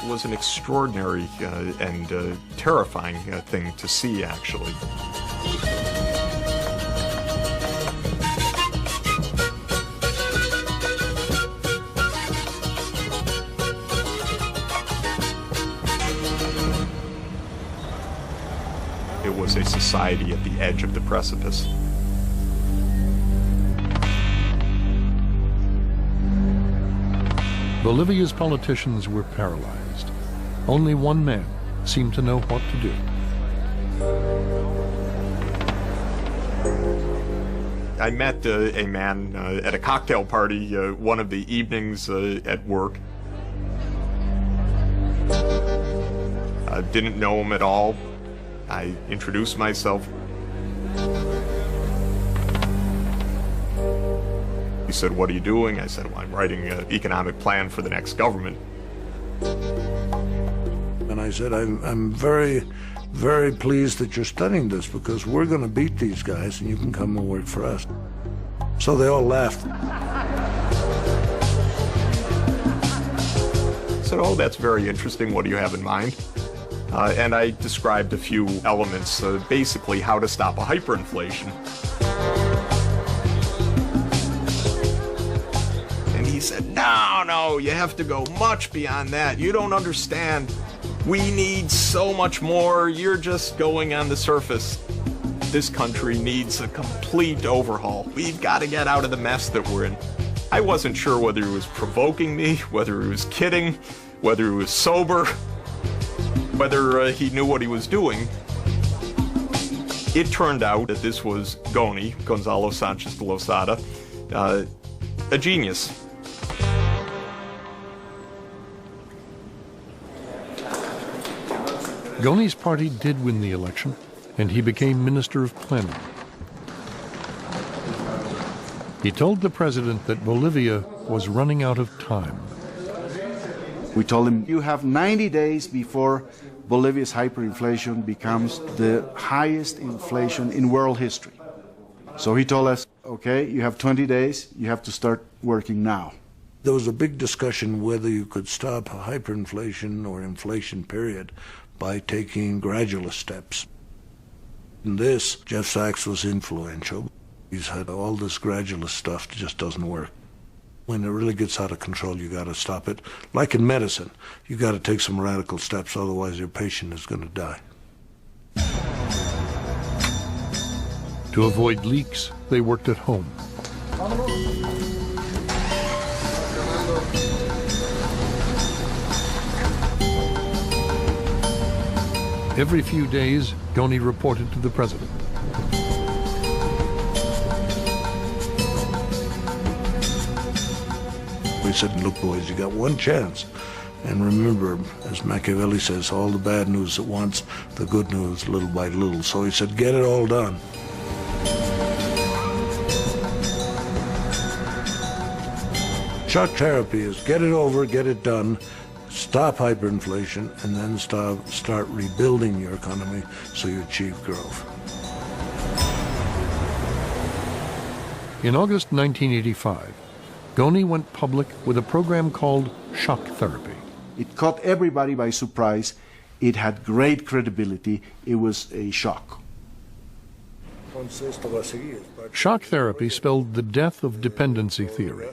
It was an extraordinary and terrifying thing to see, actually. It was a society at the edge of the precipice. Bolivia's politicians were paralyzed. Only one man seemed to know what to do. I met a man at a cocktail party one of the evenings at work. Didn't know him at all. I introduced myself. He said, "What are you doing?" I said, "Well, I'm writing an economic plan for the next government." And I said, I'm very, very pleased that you're studying this because we're going to beat these guys and you can come and work for us. So they all laughed. I said, "Oh, that's very interesting. What do you have in mind?" And I described a few elements, basically how to stop a hyperinflation. And he said, no, you have to go much beyond that. You don't understand. We need so much more. You're just going on the surface. This country needs a complete overhaul. We've got to get out of the mess that we're in. I wasn't sure whether he was provoking me, whether he was kidding, whether he was sober, whether he knew what he was doing. It turned out that this was Goni, Gonzalo Sanchez de Losada, a genius. Goni's party did win the election, and he became Minister of Planning. He told the president that Bolivia was running out of time. We told him, you have 90 days before Bolivia's hyperinflation becomes the highest inflation in world history. So he told us, okay, you have 20 days, you have to start working now. There was a big discussion whether you could stop a hyperinflation or inflation period by taking gradual steps. In this, Jeff Sachs was influential. He's had all this gradual stuff that just doesn't work. When it really gets out of control, you got to stop it. Like in medicine, you got to take some radical steps, otherwise your patient is going to die. To avoid leaks, they worked at home. Every few days, Goni reported to the president. We said, look, boys, you got one chance. And remember, as Machiavelli says, all the bad news at once, the good news little by little. So he said, get it all done. Shock therapy is get it over, get it done, stop hyperinflation, and then start rebuilding your economy so you achieve growth. In August 1985, Goni went public with a program called shock therapy. It caught everybody by surprise. It had great credibility. It was a shock. Shock therapy spelled the death of dependency theory.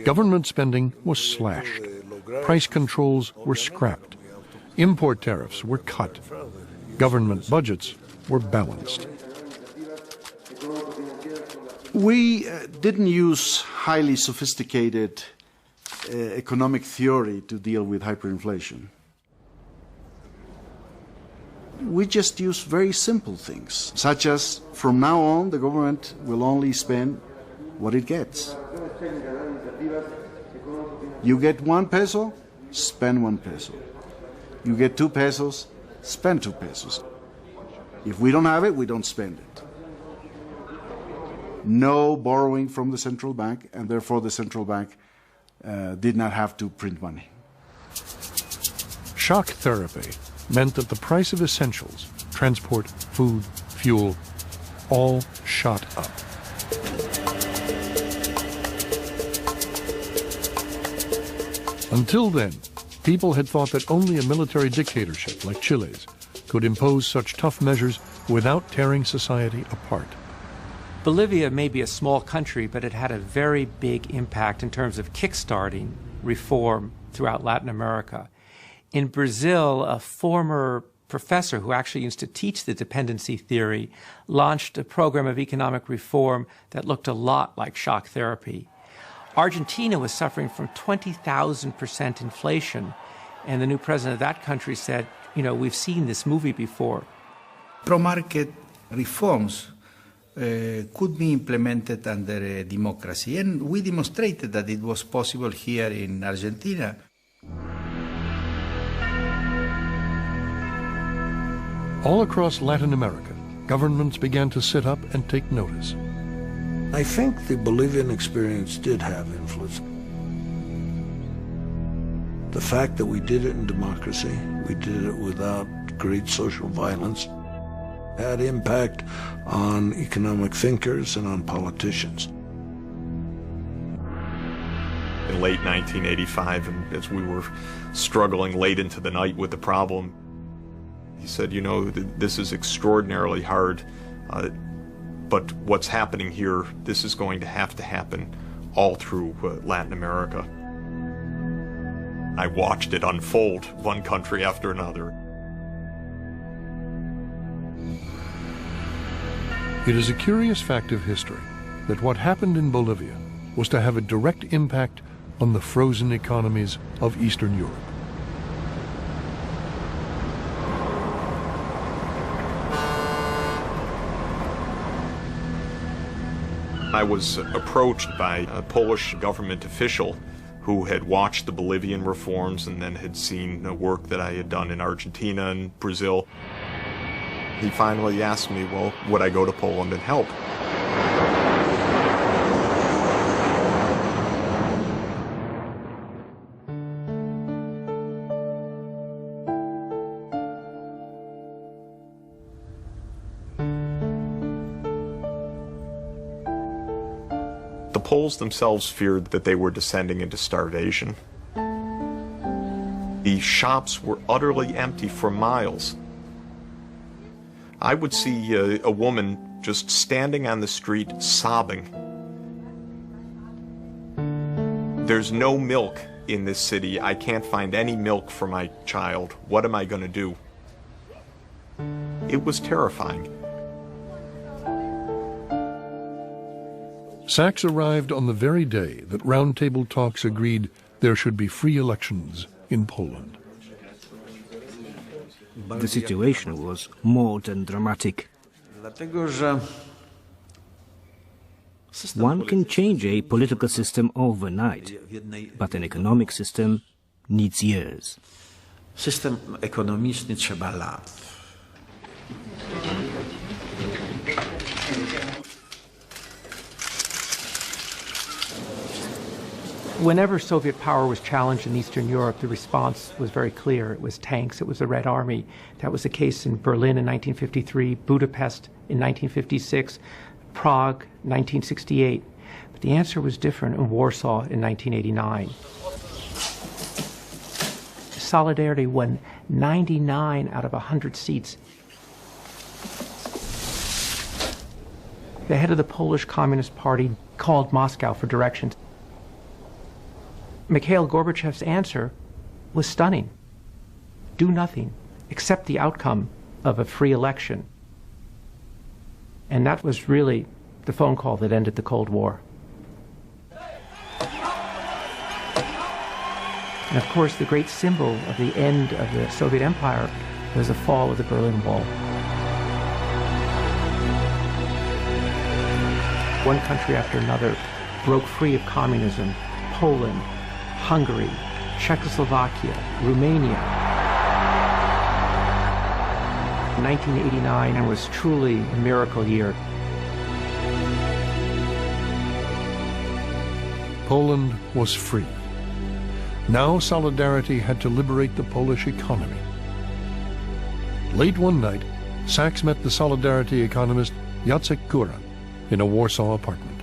Government spending was slashed. Price controls were scrapped. Import tariffs were cut. Government budgets were balanced. We didn't use highly sophisticated economic theory to deal with hyperinflation. We just used very simple things, such as from now on the government will only spend what it gets. You get 1 peso, spend 1 peso. You get 2 pesos, spend 2 pesos. If we don't have it, we don't spend it. No borrowing from the central bank, and therefore the central bank did not have to print money. Shock therapy meant that the price of essentials, transport, food, fuel, all shot up. Until then, people had thought that only a military dictatorship like Chile's could impose such tough measures without tearing society apart. Bolivia may be a small country, but it had a very big impact in terms of kickstarting reform throughout Latin America. In Brazil, a former professor who actually used to teach the dependency theory launched a program of economic reform that looked a lot like shock therapy. Argentina was suffering from 20,000% inflation, and the new president of that country said, you know, we've seen this movie before. Pro-market reforms could be implemented under democracy, and we demonstrated that it was possible here in Argentina. All across Latin America, governments began to sit up and take notice. I think the Bolivian experience did have influence. The fact that we did it in democracy, we did it without great social violence, had impact on economic thinkers and on politicians. In late 1985, and as we were struggling late into the night with the problem, he said, you know, this is extraordinarily hard, but what's happening here, this is going to happen all through Latin America. I watched it unfold, one country after another. It is a curious fact of history that what happened in Bolivia was to have a direct impact on the frozen economies of Eastern Europe. I was approached by a Polish government official who had watched the Bolivian reforms and then had seen the work that I had done in Argentina and Brazil. He finally asked me, well, would I go to Poland and help? The Poles themselves feared that they were descending into starvation. The shops were utterly empty for miles. I would see a woman just standing on the street sobbing. There's no milk in this city. I can't find any milk for my child. What am I going to do? It was terrifying. Sachs arrived on the very day that roundtable talks agreed there should be free elections in Poland. The situation was more than dramatic. One can change a political system overnight, but an economic system needs years. System ekonomiczny trzeba lat. Whenever Soviet power was challenged in Eastern Europe, the response was very clear. It was tanks, it was the Red Army. That was the case in Berlin in 1953, Budapest in 1956, Prague 1968. But the answer was different in Warsaw in 1989. Solidarity won 99 out of 100 seats. The head of the Polish Communist Party called Moscow for directions. Mikhail Gorbachev's answer was stunning. Do nothing, accept the outcome of a free election. And that was really the phone call that ended the Cold War. And of course, the great symbol of the end of the Soviet Empire was the fall of the Berlin Wall. One country after another broke free of communism. Poland, Hungary, Czechoslovakia, Romania. 1989 was truly a miracle year. Poland was free. Now Solidarity had to liberate the Polish economy. Late one night, Sachs met the Solidarity economist Jacek Góra in a Warsaw apartment.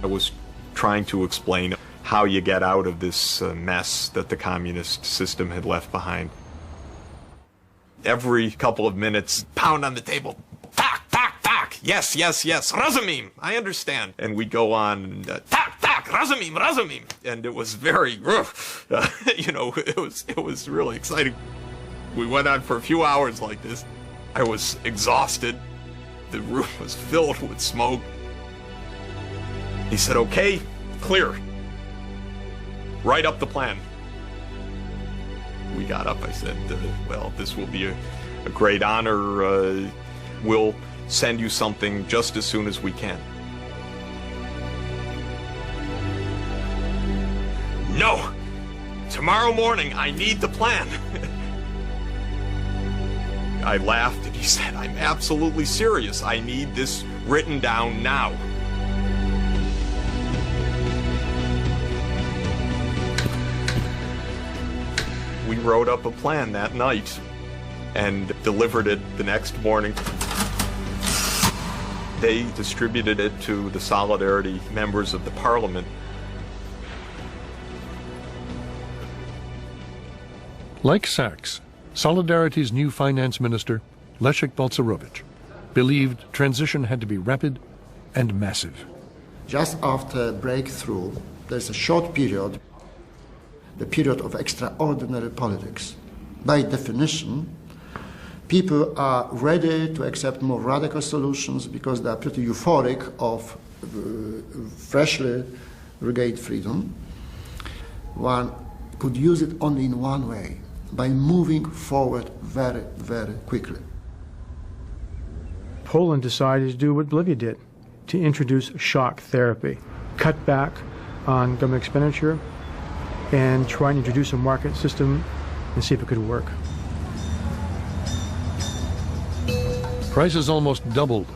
I was trying to explain how you get out of this mess that the communist system had left behind. Every couple of minutes, pound on the table. Tak, tak, tak. Yes, yes, yes. Rozumiem. I understand. And we'd go on, and, tak, tak. Rozumiem, rozumiem. And it was very, you know, it was really exciting. We went on for a few hours like this. I was exhausted. The room was filled with smoke. He said, okay, clear. Write up the plan. We got up. I said, well, this will be a great honor. We'll send you something just as soon as we can. No! Tomorrow morning, I need the plan. I laughed and he said, "I'm absolutely serious. I need this written down now." We wrote up a plan that night and delivered it the next morning. They distributed it to the Solidarity members of the parliament. Like Sachs, Solidarity's new finance minister, Leszek Balcerowicz, believed transition had to be rapid and massive. Just after breakthrough, there's a short period, the period of extraordinary politics. By definition, people are ready to accept more radical solutions because they are pretty euphoric of freshly regained freedom. One could use it only in one way, by moving forward very, very quickly. Poland decided to do what Bolivia did, to introduce shock therapy, cut back on government expenditure, and try and introduce a market system and see if it could work. Prices almost doubled,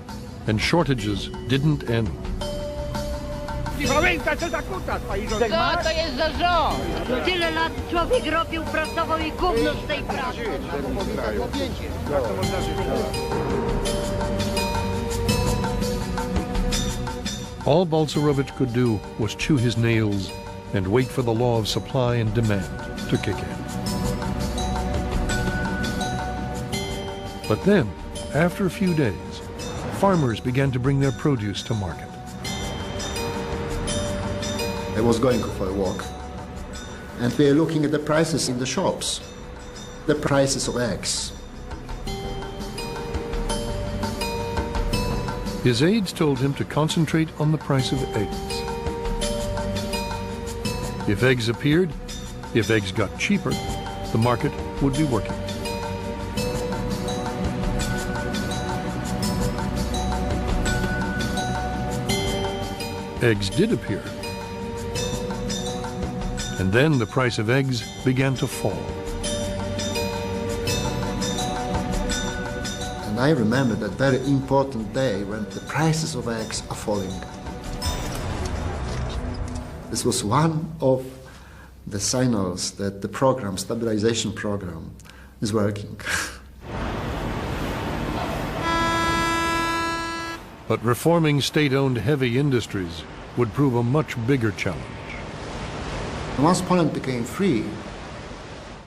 and shortages didn't end. Co to jest za rząd? Tyle lat człowiek robił, pracował i gówno z tej pracy. All Balcerowicz could do was chew his nails and wait for the law of supply and demand to kick in. But then, after a few days, farmers began to bring their produce to market. I was going for a walk, and we were looking at the prices in the shops, the prices of eggs. His aides told him to concentrate on the price of eggs. If eggs appeared, if eggs got cheaper, the market would be working. Eggs did appear. And then the price of eggs began to fall. And I remember that very important day when the prices of eggs are falling. This was one of the signals that the program, stabilization program, is working. But reforming state-owned heavy industries would prove a much bigger challenge. Once Poland became free,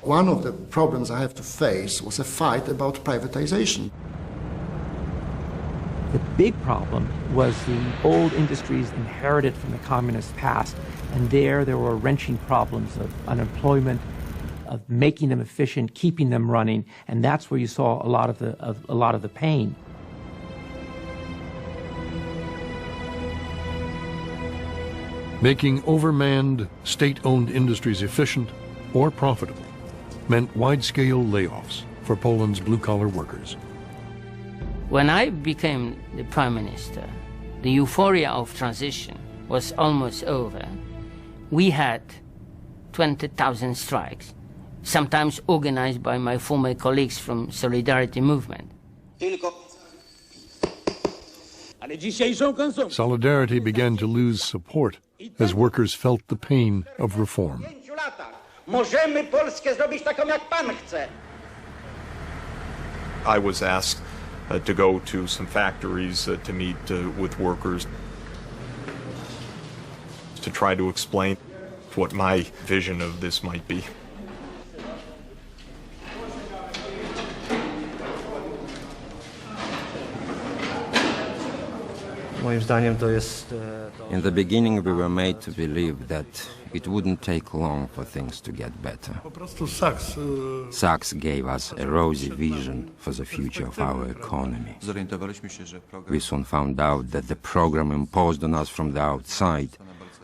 one of the problems I have to face was a fight about privatization. The big problem was the old industries inherited from the communist past, and there were wrenching problems of unemployment, of making them efficient, keeping them running, and that's where you saw a lot of the pain. Making overmanned, state-owned industries efficient or profitable meant wide-scale layoffs for Poland's blue-collar workers. When I became the prime minister, the euphoria of transition was almost over. We had 20,000 strikes, sometimes organized by my former colleagues from Solidarity movement. Solidarity began to lose support as workers felt the pain of reform. I was asked to go to some factories to meet with workers, to try to explain what my vision of this might be. In the beginning, we were made to believe that it wouldn't take long for things to get better. Sachs gave us a rosy vision for the future of our economy. We soon found out that the program imposed on us from the outside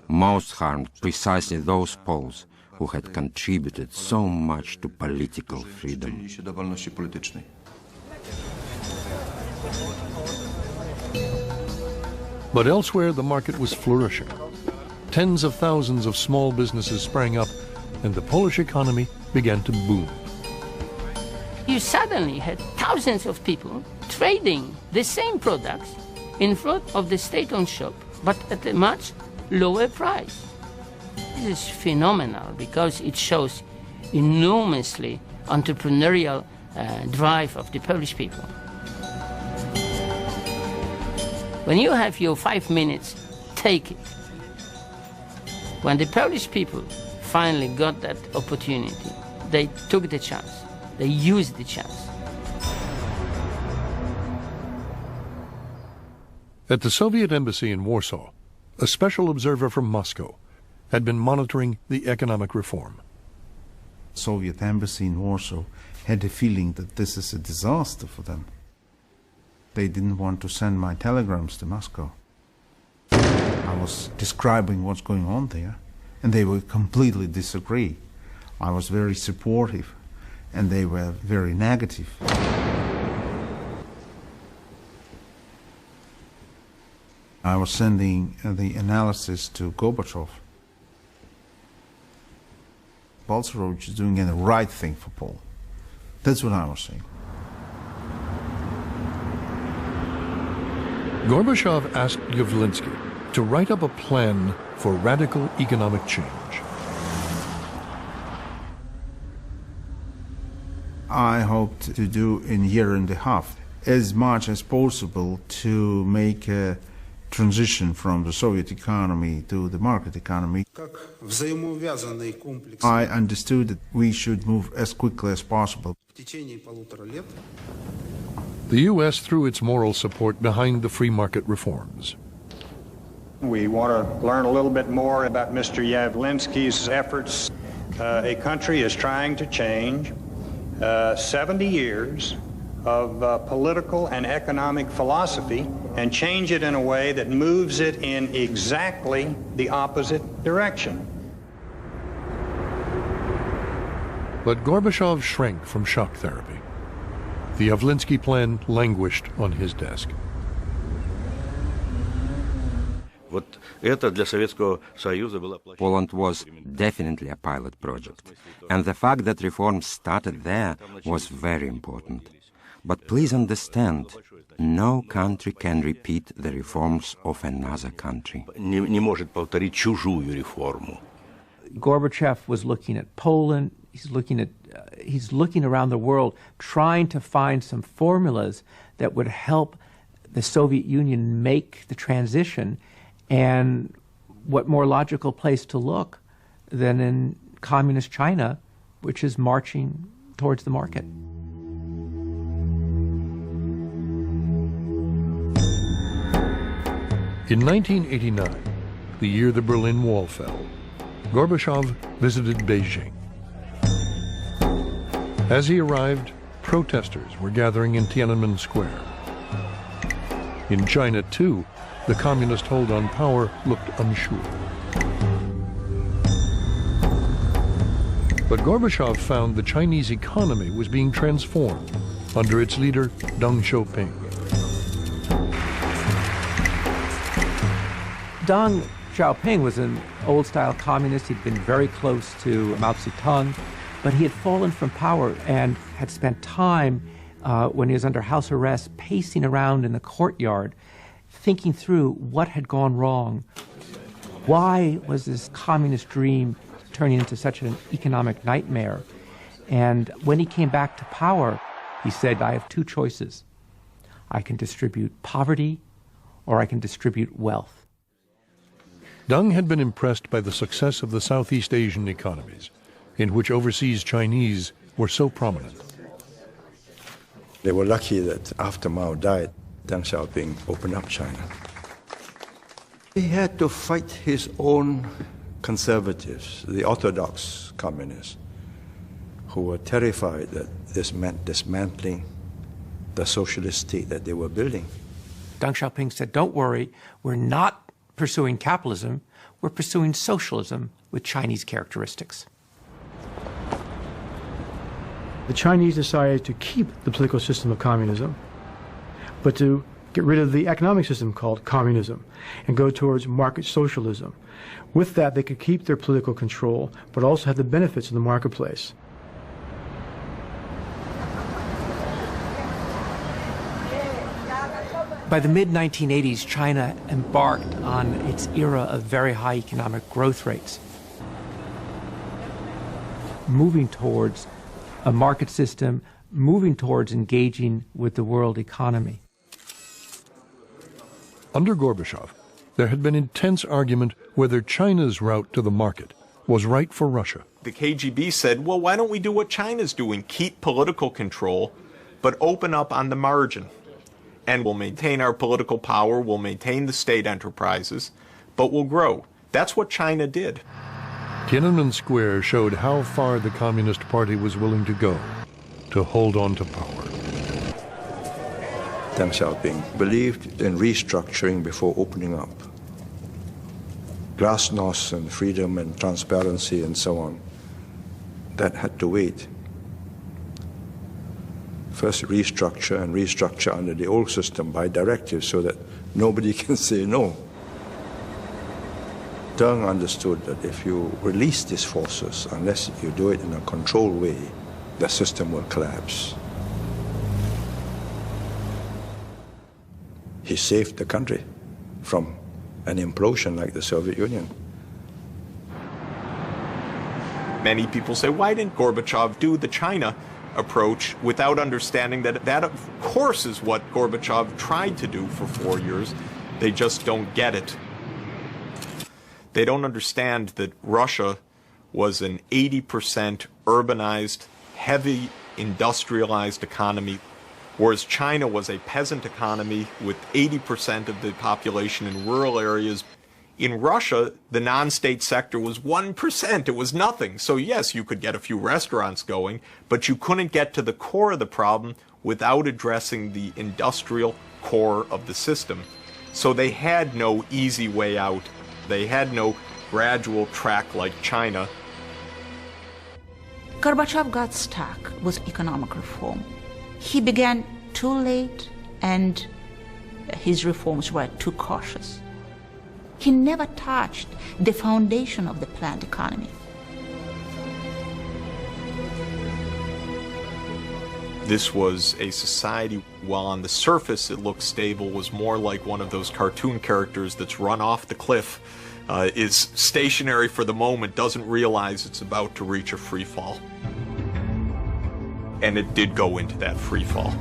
most harmed precisely those Poles who had contributed so much to political freedom. But elsewhere, the market was flourishing. Tens of thousands of small businesses sprang up, and the Polish economy began to boom. You suddenly had thousands of people trading the same products in front of the state-owned shop, but at a much lower price. This is phenomenal because it shows enormously entrepreneurial drive of the Polish people. When you have your 5 minutes, take it. When the Polish people finally got that opportunity, they took the chance. They used the chance. At the Soviet embassy in Warsaw, a special observer from Moscow had been monitoring the economic reform. Soviet embassy in Warsaw had the feeling that this is a disaster for them. They didn't want to send my telegrams to Moscow. I was describing what's going on there, and they would completely disagree. I was very supportive, and they were very negative. I was sending the analysis to Gorbachev. Balcerowicz is doing the right thing for Poland. That's what I was saying. Gorbachev asked Yavlinsky to write up a plan for radical economic change. I hoped to do in a year and a half as much as possible to make a transition from the Soviet economy to the market economy. I understood that we should move as quickly as possible. The U.S. threw its moral support behind the free market reforms. We want to learn a little bit more about Mr. Yavlinsky's efforts. A country is trying to change 70 years of political and economic philosophy and change it in a way that moves it in exactly the opposite direction. But Gorbachev shrank from shock therapy. The Yavlinsky plan languished on his desk. Poland was definitely a pilot project, and the fact that reforms started there was very important. But please understand, no country can repeat the reforms of another country. Gorbachev was looking at Poland, he's looking around the world, trying to find some formulas that would help the Soviet Union make the transition. And what more logical place to look than in communist China, which is marching towards the market. In 1989, the year the Berlin Wall fell, Gorbachev visited Beijing. As he arrived, protesters were gathering in Tiananmen Square. In China, too, the communist hold on power looked unsure. But Gorbachev found the Chinese economy was being transformed under its leader, Deng Xiaoping. Deng Xiaoping was an old-style communist. He'd been very close to Mao Zedong, but he had fallen from power and had spent time when he was under house arrest pacing around in the courtyard, thinking through what had gone wrong. Why was this communist dream turning into such an economic nightmare? And when he came back to power, he said, I have two choices. I can distribute poverty or I can distribute wealth. Deng had been impressed by the success of the Southeast Asian economies, in which overseas Chinese were so prominent. They were lucky that after Mao died, Deng Xiaoping opened up China. He had to fight his own conservatives, the orthodox communists, who were terrified that this meant dismantling the socialist state that they were building. Deng Xiaoping said, don't worry, we're not pursuing capitalism, we're pursuing socialism with Chinese characteristics. The Chinese decided to keep the political system of communism, but to get rid of the economic system called communism and go towards market socialism. With that, they could keep their political control, but also have the benefits of the marketplace. By the mid-1980s, China embarked on its era of very high economic growth rates, moving towards a market system, moving towards engaging with the world economy. Under Gorbachev, there had been intense argument whether China's route to the market was right for Russia. The KGB said, well, why don't we do what China's doing? Keep political control, but open up on the margin. And we'll maintain our political power, we'll maintain the state enterprises, but we'll grow. That's what China did. Tiananmen Square showed how far the Communist Party was willing to go to hold on to power. Deng Xiaoping believed in restructuring before opening up. Glasnost and freedom and transparency and so on, that had to wait. First restructure and restructure under the old system by directive so that nobody can say no. Deng understood that if you release these forces, unless you do it in a controlled way, the system will collapse. He saved the country from an implosion like the Soviet Union. Many people say, why didn't Gorbachev do the China approach without understanding that that, of course, is what Gorbachev tried to do for 4 years. They just don't get it. They don't understand that Russia was an 80% urbanized, heavy industrialized economy, whereas China was a peasant economy with 80% of the population in rural areas. In Russia, the non-state sector was 1%. It was nothing. So yes, you could get a few restaurants going, but you couldn't get to the core of the problem without addressing the industrial core of the system. So they had no easy way out. They had no gradual track like China. Gorbachev got stuck with economic reform. He began too late, and his reforms were too cautious. He never touched the foundation of the planned economy. This was a society, while on the surface it looked stable, was more like one of those cartoon characters that's run off the cliff, is stationary for the moment, doesn't realize it's about to reach a free fall. And it did go into that free fall.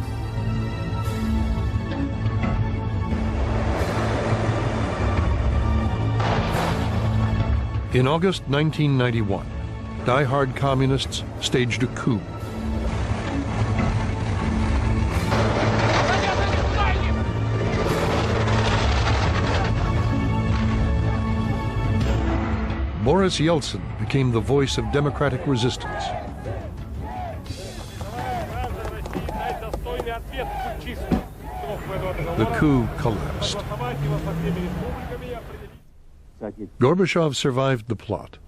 In August 1991, die-hard communists staged a coup. Boris Yeltsin became the voice of democratic resistance. The coup collapsed. Gorbachev survived the plot,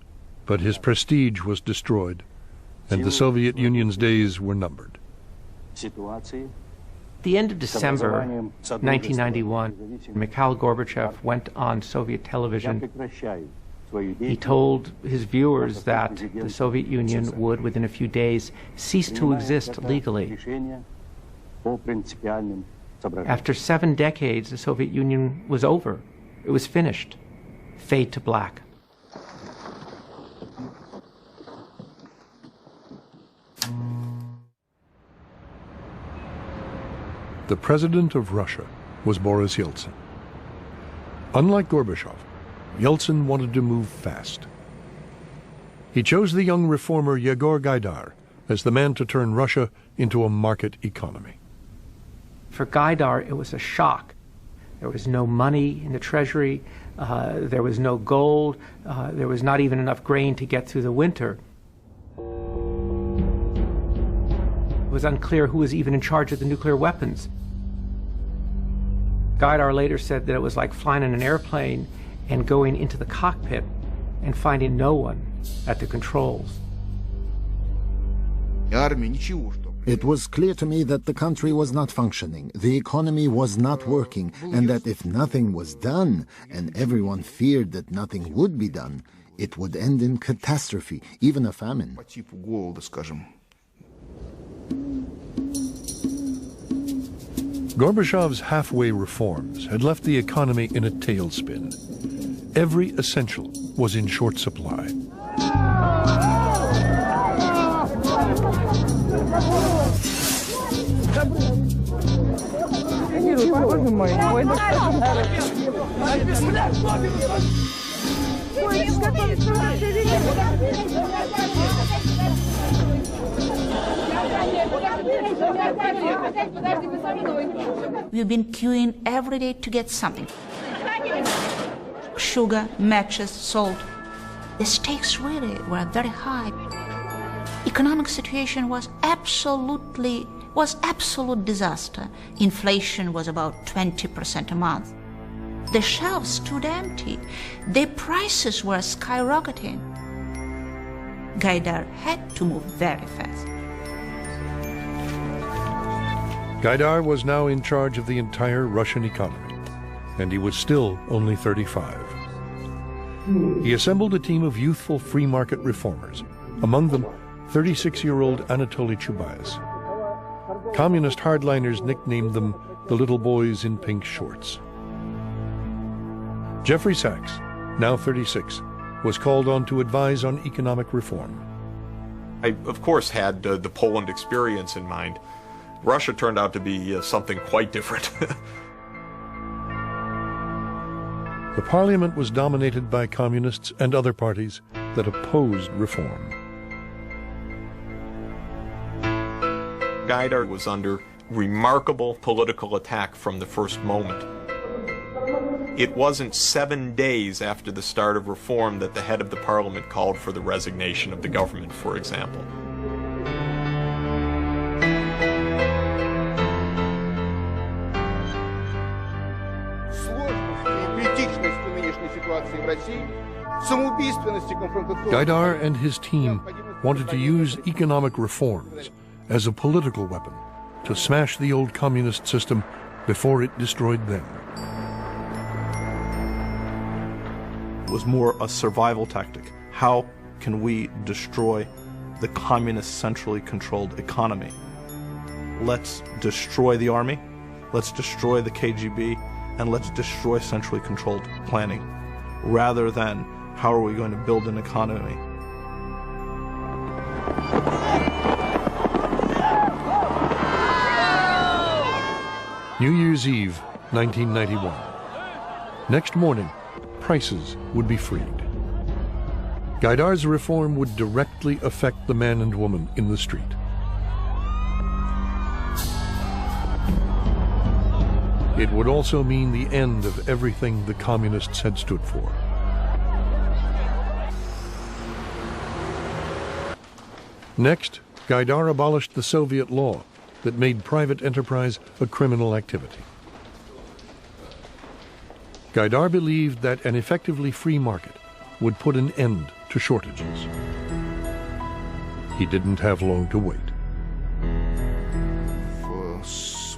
but his prestige was destroyed, and the Soviet Union's days were numbered. The end of December 1991, Mikhail Gorbachev went on Soviet television. He told his viewers that the Soviet Union would, within a few days, cease to exist legally. After 7 decades, the Soviet Union was over. It was finished. Fade to black. The president of Russia was Boris Yeltsin. Unlike Gorbachev, Yeltsin wanted to move fast. He chose the young reformer Yegor Gaidar as the man to turn Russia into a market economy. For Gaidar, it was a shock. There was no money in the treasury, there was no gold, there was not even enough grain to get through the winter. It was unclear who was even in charge of the nuclear weapons. Gaidar later said that it was like flying in an airplane and going into the cockpit and finding no one at the controls. It was clear to me that the country was not functioning, the economy was not working, and that if nothing was done, and everyone feared that nothing would be done, it would end in catastrophe, even a famine. Gorbachev's halfway reforms had left the economy in a tailspin. Every essential was in short supply. We've been queuing every day to get something. Sugar, matches, salt. The stakes really were very high. Economic situation was absolute disaster. Inflation was about 20% a month. The shelves stood empty. The prices were skyrocketing. Gaidar had to move very fast. Gaidar was now in charge of the entire Russian economy, and he was still only 35. He assembled a team of youthful free market reformers, among them 36-year-old Anatoly Chubais. Communist hardliners nicknamed them the little boys in pink shorts. Jeffrey Sachs, now 36, was called on to advise on economic reform. I, of course, had the Poland experience in mind. Russia turned out to be something quite different. The parliament was dominated by communists and other parties that opposed reform. Gaidar was under remarkable political attack from the first moment. It wasn't 7 days after the start of reform that the head of the parliament called for the resignation of the government, for example. Gaidar and his team wanted to use economic reforms as a political weapon to smash the old communist system before it destroyed them. It was more a survival tactic. How can we destroy the communist centrally controlled economy? Let's destroy the army, let's destroy the KGB, and let's destroy centrally controlled planning, rather than how are we going to build an economy. New Year's Eve, 1991. Next morning, prices would be freed. Gaidar's reform would directly affect the man and woman in the street. It would also mean the end of everything the communists had stood for. Next, Gaidar abolished the Soviet law that made private enterprise a criminal activity. Gaidar believed that an effectively free market would put an end to shortages. He didn't have long to wait.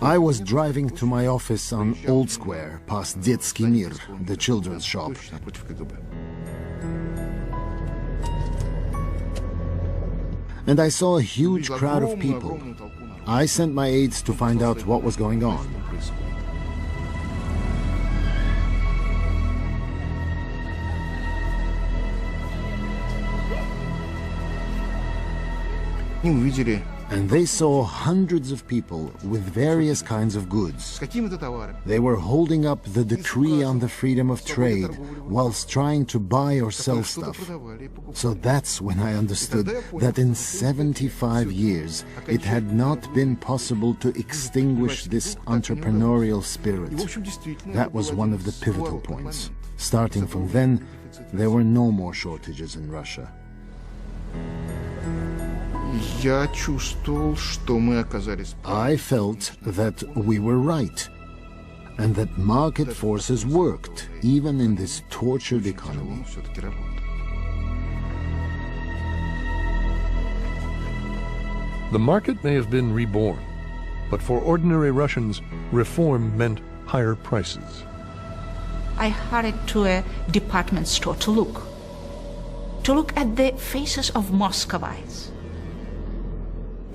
I was driving to my office on Old Square, past Детский мир, the children's shop. And I saw a huge crowd of people. I sent my aides to find out what was going on. And they saw hundreds of people with various kinds of goods. They were holding up the decree on the freedom of trade whilst trying to buy or sell stuff. So that's when I understood that in 75 years it had not been possible to extinguish this entrepreneurial spirit. That was one of the pivotal points. Starting from then, there were no more shortages in Russia. I felt that we were right, and that market forces worked, even in this tortured economy. The market may have been reborn, but for ordinary Russians, reform meant higher prices. I hurried to a department store to look at the faces of Muscovites.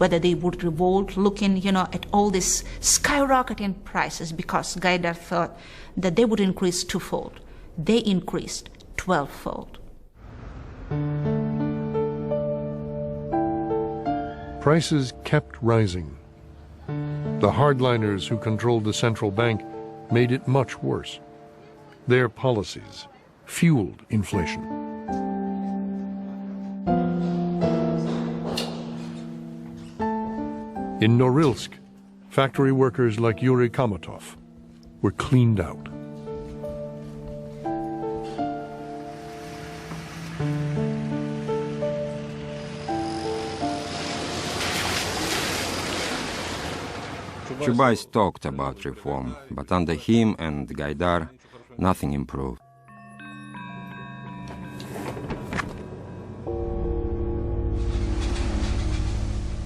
whether they would revolt, looking, at all these skyrocketing prices, because Gaidar thought that they would increase twofold. They increased 12-fold. Prices kept rising. The hardliners who controlled the central bank made it much worse. Their policies fueled inflation. In Norilsk, factory workers like Yuri Kamatov were cleaned out. Chubais talked about reform, but under him and Gaidar, nothing improved.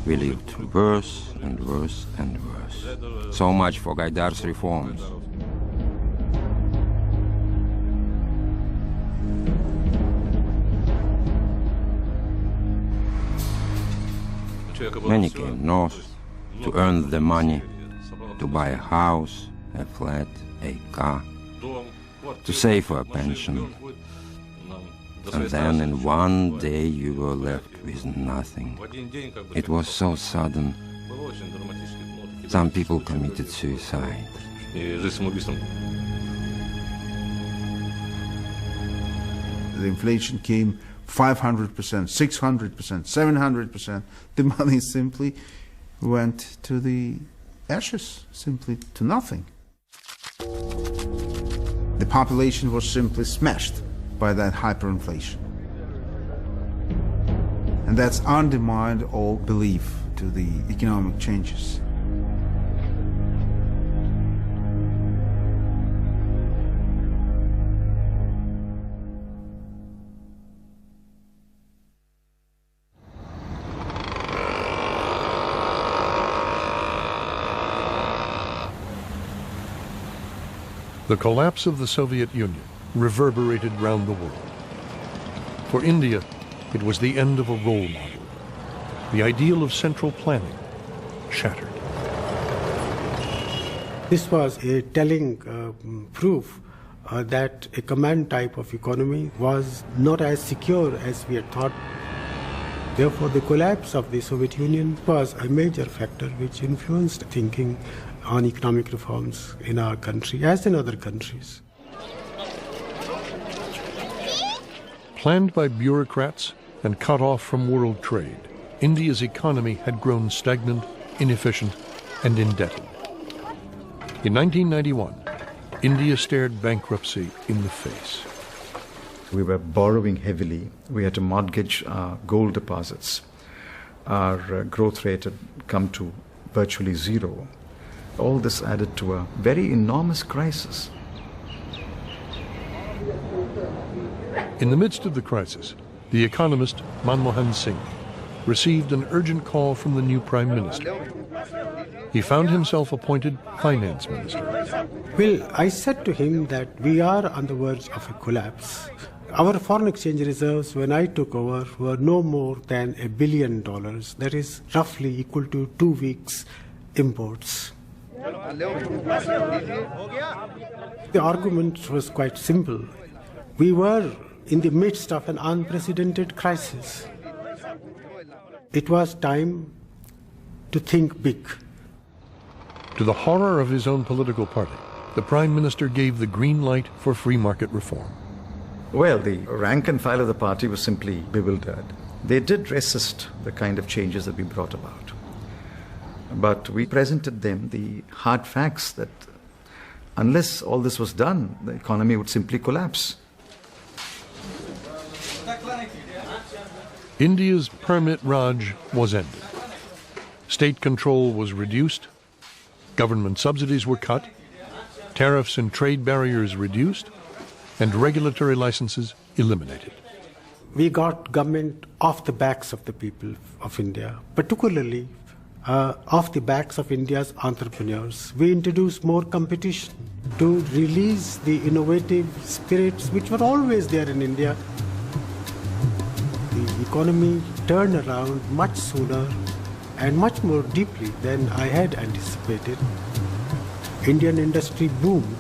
We lived worse and worse and worse. So much for Gaidar's reforms. Many came north to earn the money, to buy a house, a flat, a car, to save for a pension. And then in one day you were left with nothing. It was so sudden. Some people committed suicide. The inflation came 500%, 600%, 700%. The money simply went to the ashes, simply to nothing. The population was simply smashed by that hyperinflation. And that's undermined all belief to the economic changes. The collapse of the Soviet Union reverberated round the world. For India, it was the end of a role model. The ideal of central planning shattered. This was a telling proof that a command type of economy was not as secure as we had thought. Therefore, the collapse of the Soviet Union was a major factor which influenced thinking on economic reforms in our country as in other countries. Planned by bureaucrats and cut off from world trade, India's economy had grown stagnant, inefficient, and indebted. In 1991, India stared bankruptcy in the face. We were borrowing heavily. We had to mortgage our gold deposits. Our growth rate had come to virtually zero. All this added to a very enormous crisis. In the midst of the crisis, the economist Manmohan Singh received an urgent call from the new Prime Minister. He found himself appointed Finance Minister. Well, I said to him that we are on the verge of a collapse. Our foreign exchange reserves, when I took over, were no more than $1 billion. That is roughly equal to 2 weeks' imports. The argument was quite simple. We were in the midst of an unprecedented crisis. It was time to think big. To the horror of his own political party, the Prime Minister gave the green light for free market reform. Well, the rank and file of the party was simply bewildered. They did resist the kind of changes that we brought about. But we presented them the hard facts that unless all this was done, the economy would simply collapse. India's permit Raj was ended. State control was reduced, government subsidies were cut, tariffs and trade barriers reduced, and regulatory licenses eliminated. We got government off the backs of the people of India, particularly off the backs of India's entrepreneurs. We introduced more competition to release the innovative spirits which were always there in India. The economy turned around much sooner and much more deeply than I had anticipated. Indian industry boomed.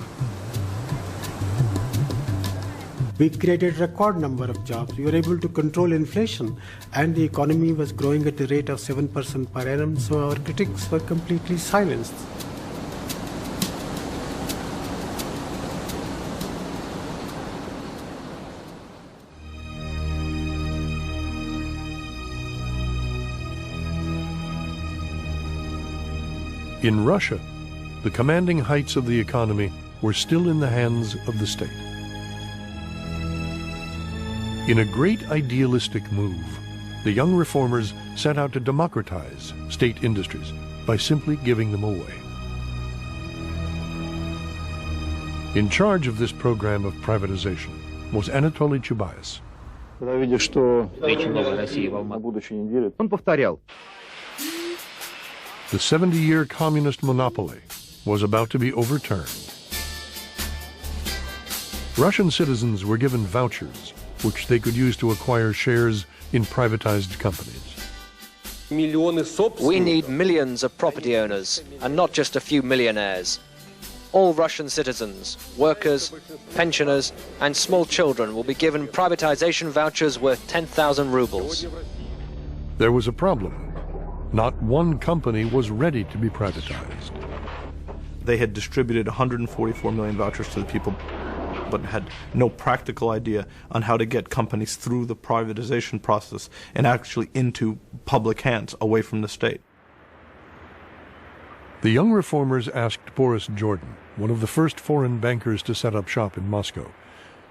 We created record number of jobs. We were able to control inflation, and the economy was growing at the rate of 7% per annum, so our critics were completely silenced. In Russia, the commanding heights of the economy were still in the hands of the state. In a great idealistic move, the young reformers set out to democratize state industries by simply giving them away. In charge of this program of privatization was Anatoly Chubais. Он повторял. The 70-year communist monopoly was about to be overturned. Russian citizens were given vouchers which they could use to acquire shares in privatized companies. We need millions of property owners, and not just a few millionaires. All Russian citizens, workers, pensioners, and small children will be given privatization vouchers worth 10,000 rubles. There was a problem. Not one company was ready to be privatized. They had distributed 144 million vouchers to the people, but had no practical idea on how to get companies through the privatization process and actually into public hands, away from the state. The young reformers asked Boris Jordan, one of the first foreign bankers to set up shop in Moscow,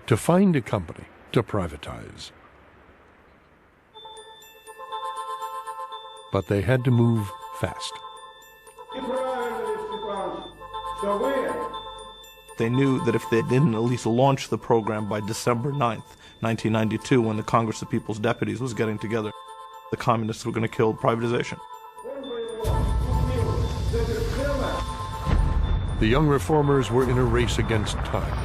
to find a company to privatize. But they had to move fast. They knew that if they didn't at least launch the program by December 9th, 1992, when the Congress of People's Deputies was getting together, the communists were going to kill privatization. The young reformers were in a race against time.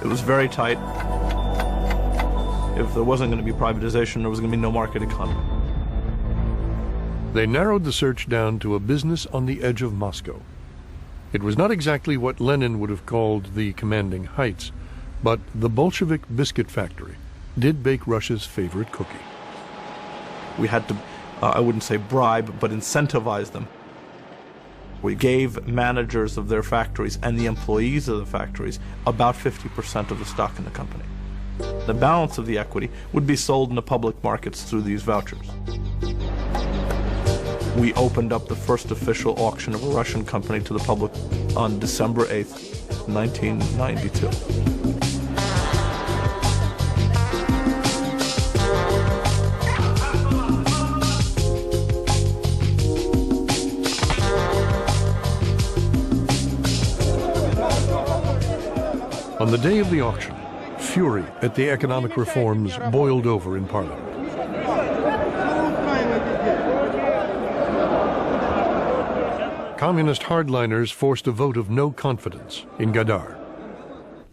It was very tight. If there wasn't going to be privatization, there was going to be no market economy. They narrowed the search down to a business on the edge of Moscow. It was not exactly what Lenin would have called the commanding heights, but the Bolshevik biscuit factory did bake Russia's favorite cookie. We had to, I wouldn't say bribe, but incentivize them. We gave managers of their factories and the employees of the factories about 50% of the stock in the company. The balance of the equity would be sold in the public markets through these vouchers. We opened up the first official auction of a Russian company to the public on December 8th, 1992. On the day of the auction, fury at the economic reforms boiled over in Parliament. Communist hardliners forced a vote of no confidence in Gaidar.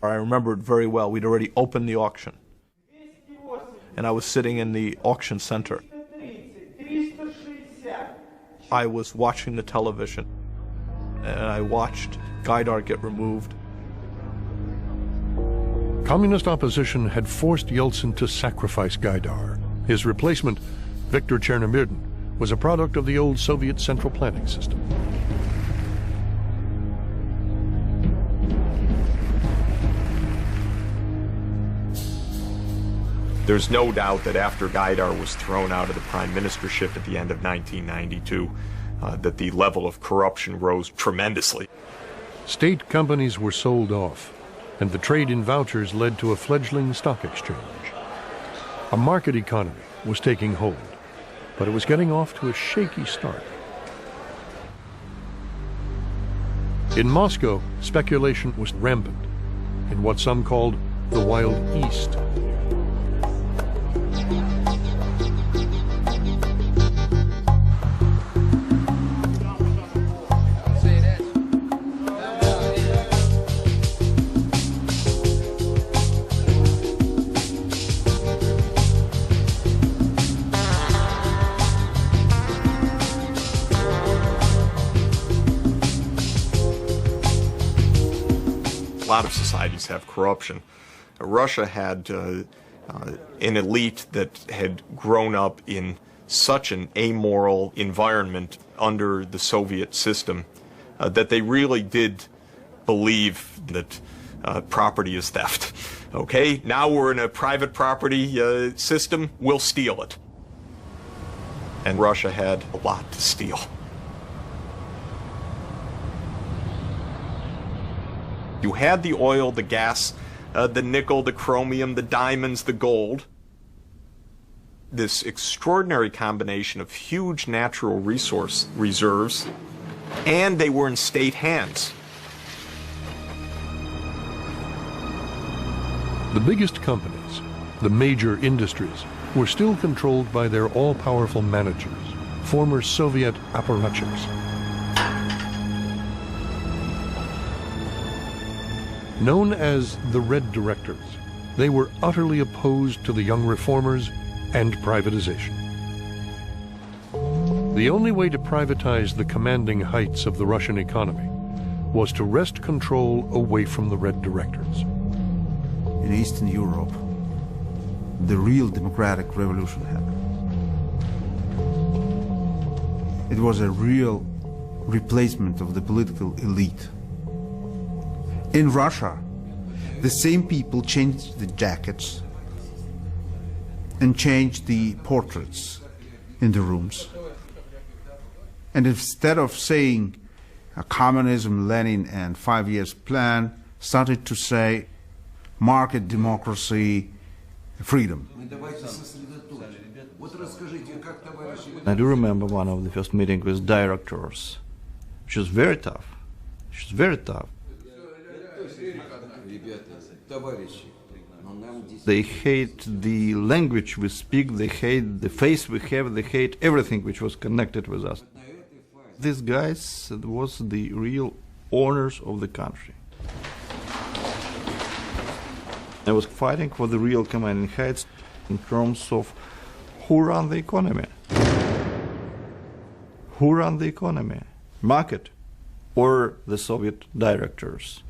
I remember it very well. We'd already opened the auction, and I was sitting in the auction center. I was watching the television, and I watched Gaidar get removed. Communist opposition had forced Yeltsin to sacrifice Gaidar. His replacement, Viktor Chernomyrdin, was a product of the old Soviet central planning system. There's no doubt that after Gaidar was thrown out of the prime ministership at the end of 1992, that the level of corruption rose tremendously. State companies were sold off, and the trade in vouchers led to a fledgling stock exchange. A market economy was taking hold, but it was getting off to a shaky start. In Moscow, speculation was rampant in what some called the Wild East. lot of societies have corruption. Russia had an elite that had grown up in such an amoral environment under the Soviet system that they really did believe that property is theft. Okay, now we're in a private property system, we'll steal it. And Russia had a lot to steal. You had the oil, the gas, the nickel, the chromium, the diamonds, the gold. This extraordinary combination of huge natural resource reserves, and they were in state hands. The biggest companies, the major industries, were still controlled by their all-powerful managers, former Soviet apparatchiks. Known as the Red Directors, they were utterly opposed to the young reformers and privatization. The only way to privatize the commanding heights of the Russian economy was to wrest control away from the Red Directors. In Eastern Europe, the real democratic revolution happened. It was a real replacement of the political elite. In Russia, the same people changed the jackets and changed the portraits in the rooms. And instead of saying communism, Lenin, and 5 years plan, started to say market democracy, freedom. I do remember one of the first meetings with directors. She was very tough. She was very tough. They hate the language we speak, they hate the face we have, they hate everything which was connected with us. These guys was the real owners of the country. I was fighting for the real commanding heights in terms of who run the economy. Who run the economy? Market or the Soviet directors?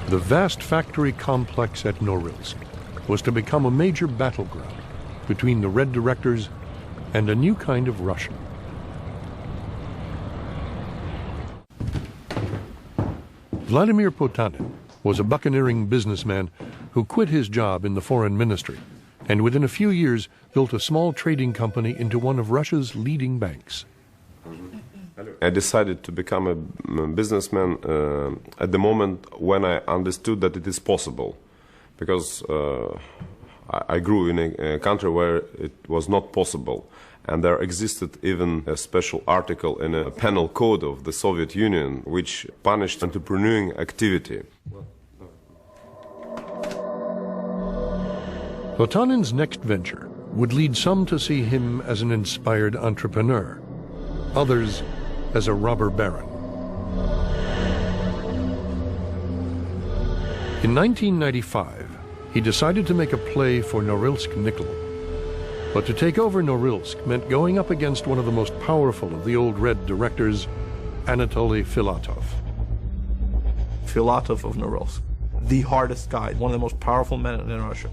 The vast factory complex at Norilsk was to become a major battleground between the Red Directors and a new kind of Russian. Vladimir Potanin was a buccaneering businessman who quit his job in the foreign ministry and within a few years built a small trading company into one of Russia's leading banks. I decided to become a businessman at the moment when I understood that it is possible, because I grew in a country where it was not possible, and there existed even a special article in a penal code of the Soviet Union which punished entrepreneuring activity. Potanin's next venture would lead some to see him as an inspired entrepreneur, others as a robber baron. In 1995, he decided to make a play for Norilsk Nickel. But to take over Norilsk meant going up against one of the most powerful of the old Red Directors, Anatoly Filatov. Filatov of Norilsk, the hardest guy, one of the most powerful men in Russia.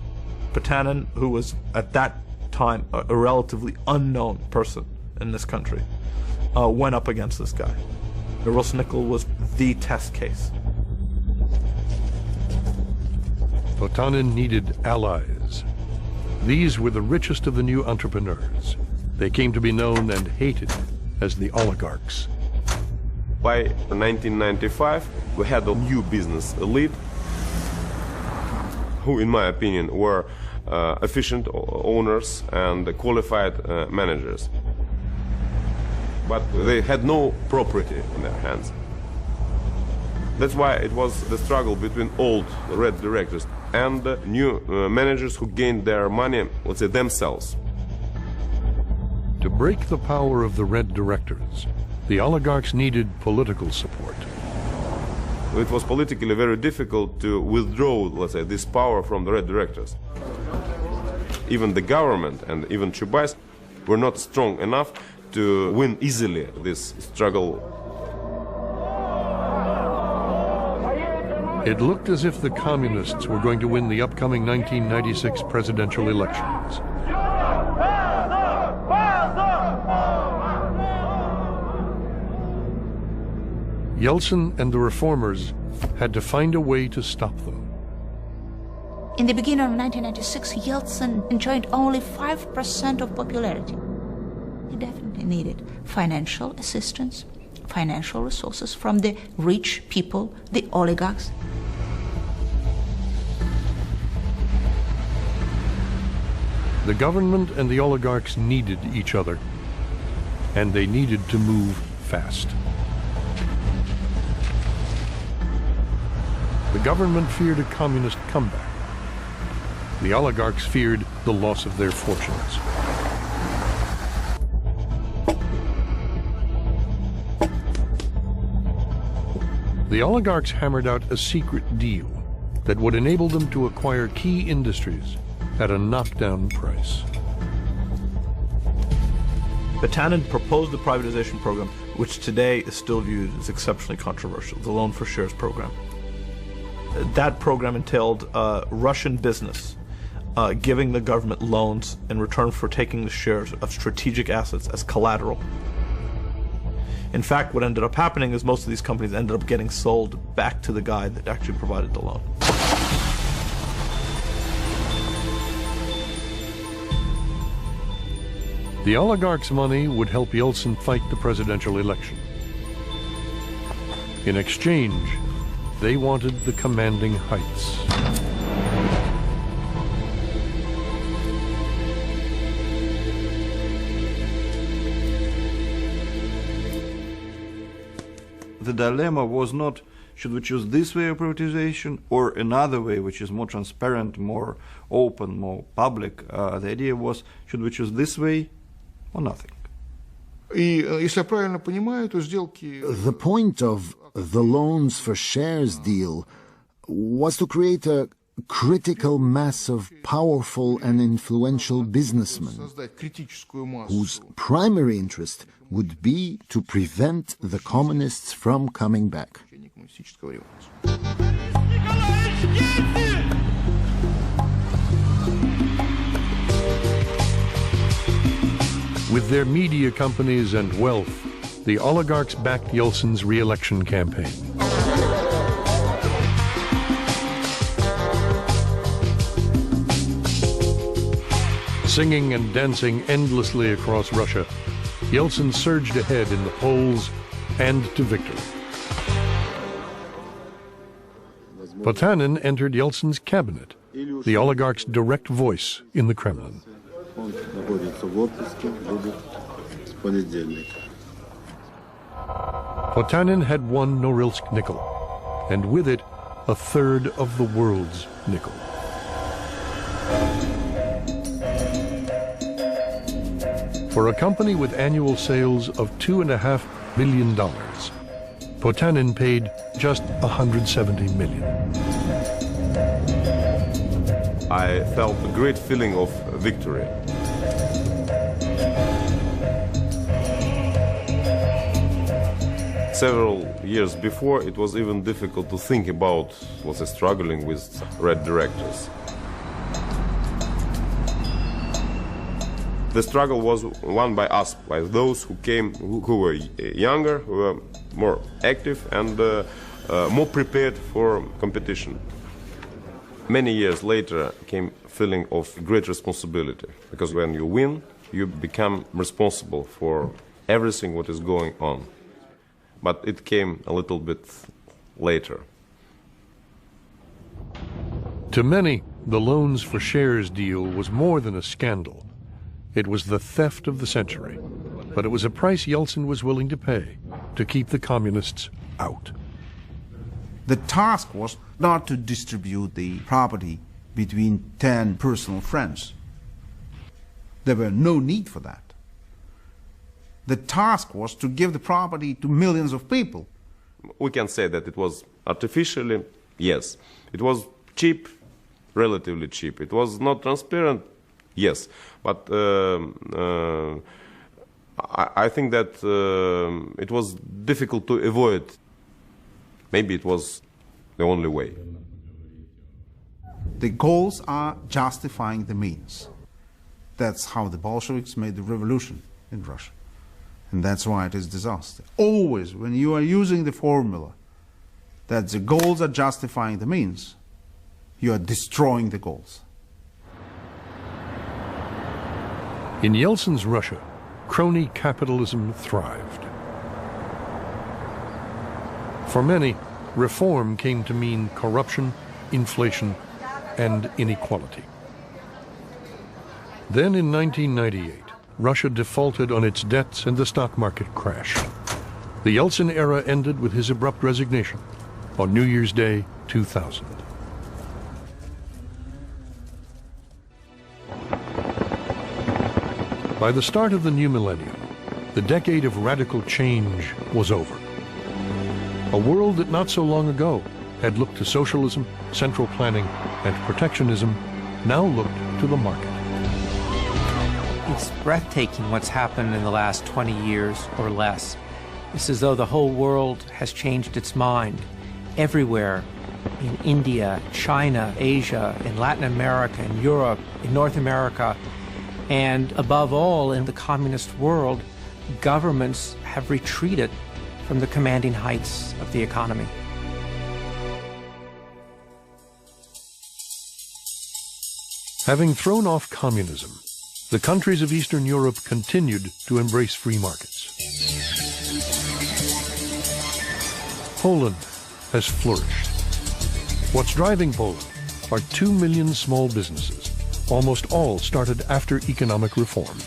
Potanin, who was at that time a relatively unknown person in this country, went up against this guy. Norilsk Nickel was the test case. Potanin needed allies. These were the richest of the new entrepreneurs. They came to be known and hated as the oligarchs. By 1995, we had a new business elite who, in my opinion, were efficient owners and qualified managers. But they had no property in their hands. That's why it was the struggle between old Red Directors and new managers who gained their money, let's say, themselves. To break the power of the Red Directors, the oligarchs needed political support. It was politically very difficult to withdraw, let's say, this power from the Red Directors. Even the government and even Chubais were not strong enough to win easily this struggle. It looked as if the communists were going to win the upcoming 1996 presidential elections. Yeltsin and the reformers had to find a way to stop them. In the beginning of 1996, Yeltsin enjoyed only 5% of popularity. He definitely needed financial assistance, financial resources from the rich people, the oligarchs. The government and the oligarchs needed each other, and they needed to move fast. The government feared a communist comeback. The oligarchs feared the loss of their fortunes. The oligarchs hammered out a secret deal that would enable them to acquire key industries at a knockdown price. Batalha proposed the privatization program, which today is still viewed as exceptionally controversial, the loan for shares program. That program entailed Russian business giving the government loans in return for taking the shares of strategic assets as collateral. In fact, what ended up happening is most of these companies ended up getting sold back to the guy that actually provided the loan. The oligarchs' money would help Yeltsin fight the presidential election. In exchange, they wanted the commanding heights. The dilemma was not, should we choose this way of privatization or another way which is more transparent, more open, more public. The idea was, should we choose this way or nothing? The point of the loans for shares deal was to create a critical mass of powerful and influential businessmen whose primary interest would be to prevent the communists from coming back. With their media companies and wealth, the oligarchs backed Yeltsin's re-election campaign. Singing and dancing endlessly across Russia, Yeltsin surged ahead in the polls and to victory. Batalha entered Yeltsin's cabinet, the oligarch's direct voice in the Kremlin. Batalha had won Norilsk nickel, and with it, a third of the world's nickel. For a company with annual sales of $2.5 billion, Batalha paid just $170 million. I felt a great feeling of victory. Several years before, it was even difficult to think about struggling with red directors. The struggle was won by us, by those who were younger, who were more active and more prepared for competition. Many years later came a feeling of great responsibility, because when you win, you become responsible for everything what is going on. But it came a little bit later. To many, the loans for shares deal was more than a scandal. It was the theft of the century, but it was a price Yeltsin was willing to pay to keep the communists out. The task was not to distribute the property between 10 personal friends. There were no need for that. The task was to give the property to millions of people. We can say that it was artificially, yes. It was cheap, relatively cheap. It was not transparent, Yes, but I think that it was difficult to avoid. Maybe it was the only way. The goals are justifying the means. That's how the Bolsheviks made the revolution in Russia. And that's why it is disaster. Always, when you are using the formula that the goals are justifying the means, you are destroying the goals. In Yeltsin's Russia, crony capitalism thrived. For many, reform came to mean corruption, inflation, and inequality. Then in 1998, Russia defaulted on its debts and the stock market crashed. The Yeltsin era ended with his abrupt resignation on New Year's Day 2000. By the start of the new millennium, the decade of radical change was over. A world that not so long ago had looked to socialism, central planning, and protectionism now looked to the market. It's breathtaking what's happened in the last 20 years or less. It's as though the whole world has changed its mind. Everywhere, in India, China, Asia, in Latin America, in Europe, in North America, and above all, in the communist world, governments have retreated from the commanding heights of the economy. Having thrown off communism, the countries of Eastern Europe continued to embrace free markets. Poland has flourished. What's driving Poland are 2 million small businesses, almost all started after economic reform.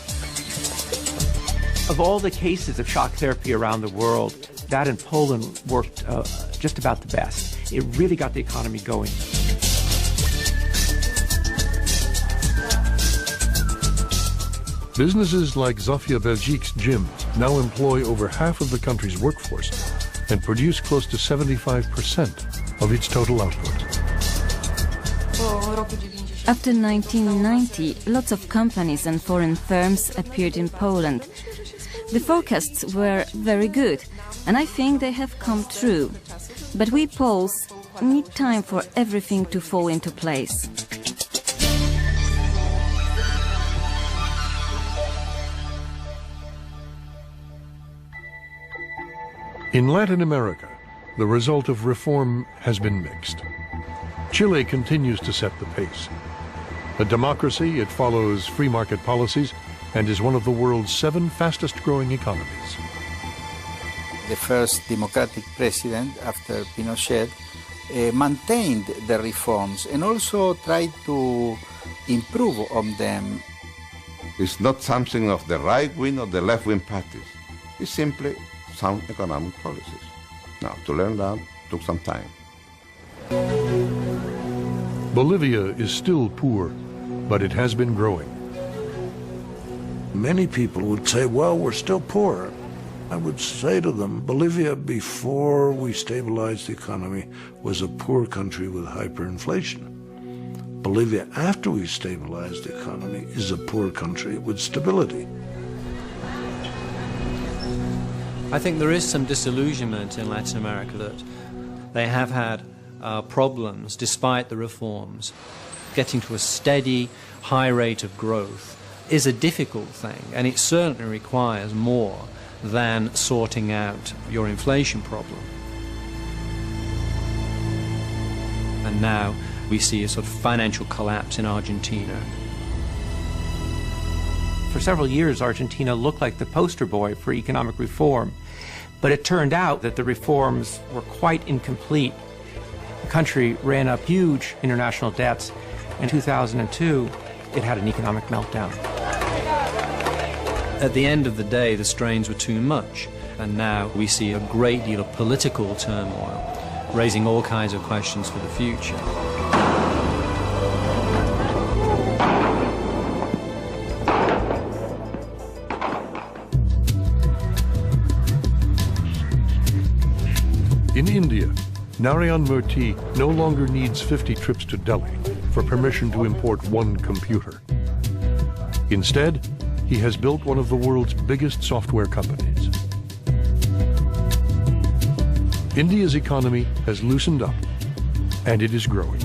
Of all the cases of shock therapy around the world, that in Poland worked just about the best. It really got the economy going. Businesses like Zofia Belgic's gym now employ over half of the country's workforce and produce close to 75% of its total output. After 1990, lots of companies and foreign firms appeared in Poland. The forecasts were very good, and I think they have come true. But we Poles need time for everything to fall into place. In Latin America, the result of reform has been mixed. Chile continues to set the pace. A democracy, it follows free market policies and is one of the world's 7 fastest-growing economies. The first democratic president after Pinochet maintained the reforms and also tried to improve on them. It's not something of the right-wing or the left-wing parties. It's simply sound economic policies. Now, to learn that took some time. Bolivia is still poor, but it has been growing. Many people would say, well, we're still poor. I would say to them, Bolivia, before we stabilized the economy, was a poor country with hyperinflation. Bolivia, after we stabilized the economy, is a poor country with stability. I think there is some disillusionment in Latin America that they have had problems despite the reforms. Getting to a steady, high rate of growth is a difficult thing, and it certainly requires more than sorting out your inflation problem. And now we see a sort of financial collapse in Argentina. For several years, Argentina looked like the poster boy for economic reform, but it turned out that the reforms were quite incomplete. The country ran up huge international debts. In 2002, it had an economic meltdown. At the end of the day, the strains were too much, and now we see a great deal of political turmoil, raising all kinds of questions for the future. In India, Narayan Murthy no longer needs 50 trips to Delhi for permission to import one computer. Instead, he has built one of the world's biggest software companies. India's economy has loosened up, and it is growing.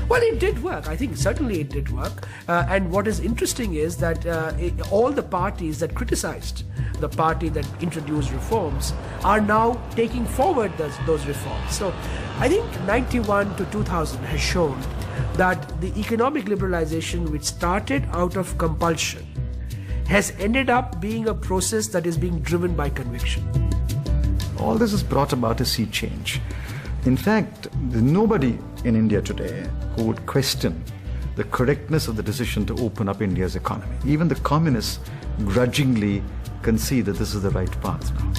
Well, it did work. I think certainly it did work. And what is interesting is that all the parties that criticized the party that introduced reforms are now taking forward those reforms. So I think 91 to 2000 has shown that the economic liberalization, which started out of compulsion, has ended up being a process that is being driven by conviction. All this has brought about a sea change. In fact, there's nobody in India today who would question the correctness of the decision to open up India's economy. Even the communists grudgingly concede that this is the right path now.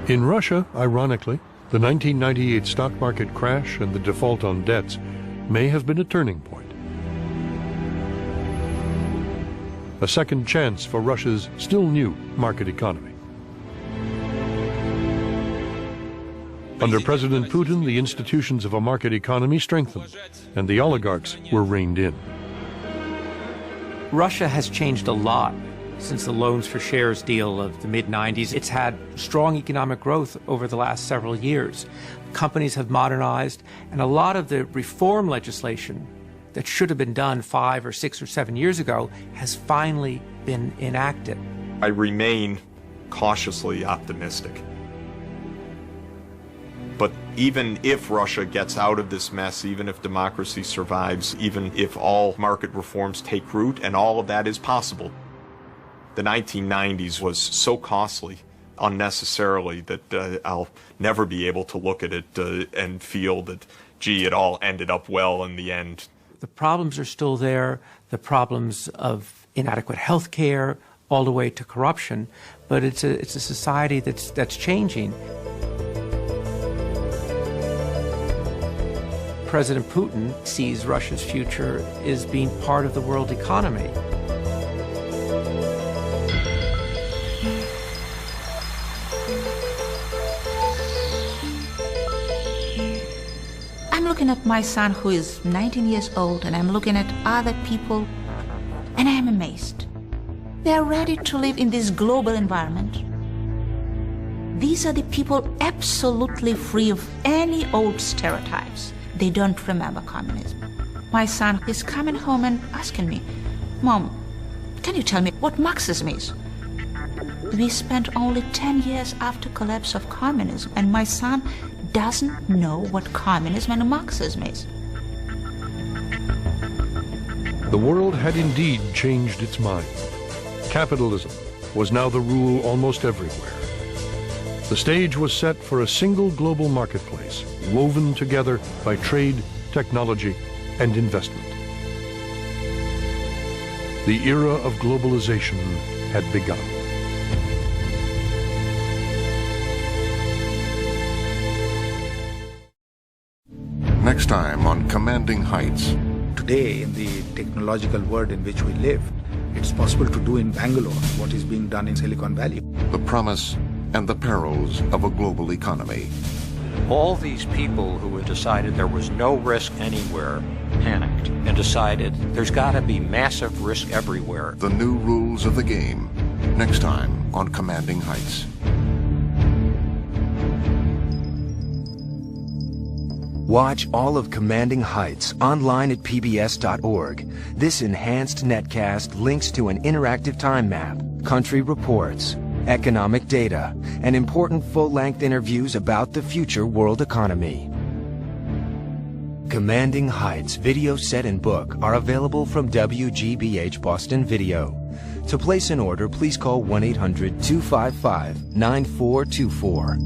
In Russia, ironically, the 1998 stock market crash and the default on debts may have been a turning point. A second chance for Russia's still new market economy. Under President Putin, the institutions of a market economy strengthened, and the oligarchs were reined in. Russia has changed a lot since the loans for shares deal of the mid-90s. It's had strong economic growth over the last several years. Companies have modernized, and a lot of the reform legislation that should have been done 5 or 6 or 7 years ago has finally been enacted. I remain cautiously optimistic. But even if Russia gets out of this mess, even if democracy survives, even if all market reforms take root, and all of that is possible, the 1990s was so costly unnecessarily that I'll never be able to look at it and feel that, gee, it all ended up well in the end. The problems are still there, the problems of inadequate health care, all the way to corruption, but it's a society that's changing. President Putin sees Russia's future as being part of the world economy. I'm looking at my son who is 19 years old, and I'm looking at other people, and I am amazed. They are ready to live in this global environment. These are the people absolutely free of any old stereotypes. They don't remember communism. My son is coming home and asking me, "Mom, can you tell me what Marxism is?" We spent only 10 years after collapse of communism, and my son doesn't know what communism and Marxism is. The world had indeed changed its mind. Capitalism was now the rule almost everywhere. The stage was set for a single global marketplace, woven together by trade, technology, and investment. The era of globalization had begun. Next time on Commanding Heights. Today, in the technological world in which we live, it's possible to do in Bangalore what is being done in Silicon Valley. The promise and the perils of a global economy. All these people who had decided there was no risk anywhere panicked and decided there's got to be massive risk everywhere. The new rules of the game. Next time on Commanding Heights. Watch all of Commanding Heights online at pbs.org. This enhanced netcast links to an interactive time map, country reports, economic data, and important full-length interviews about the future world economy. Commanding Heights video set and book are available from WGBH Boston Video. To place an order, please call 1-800-255-9424.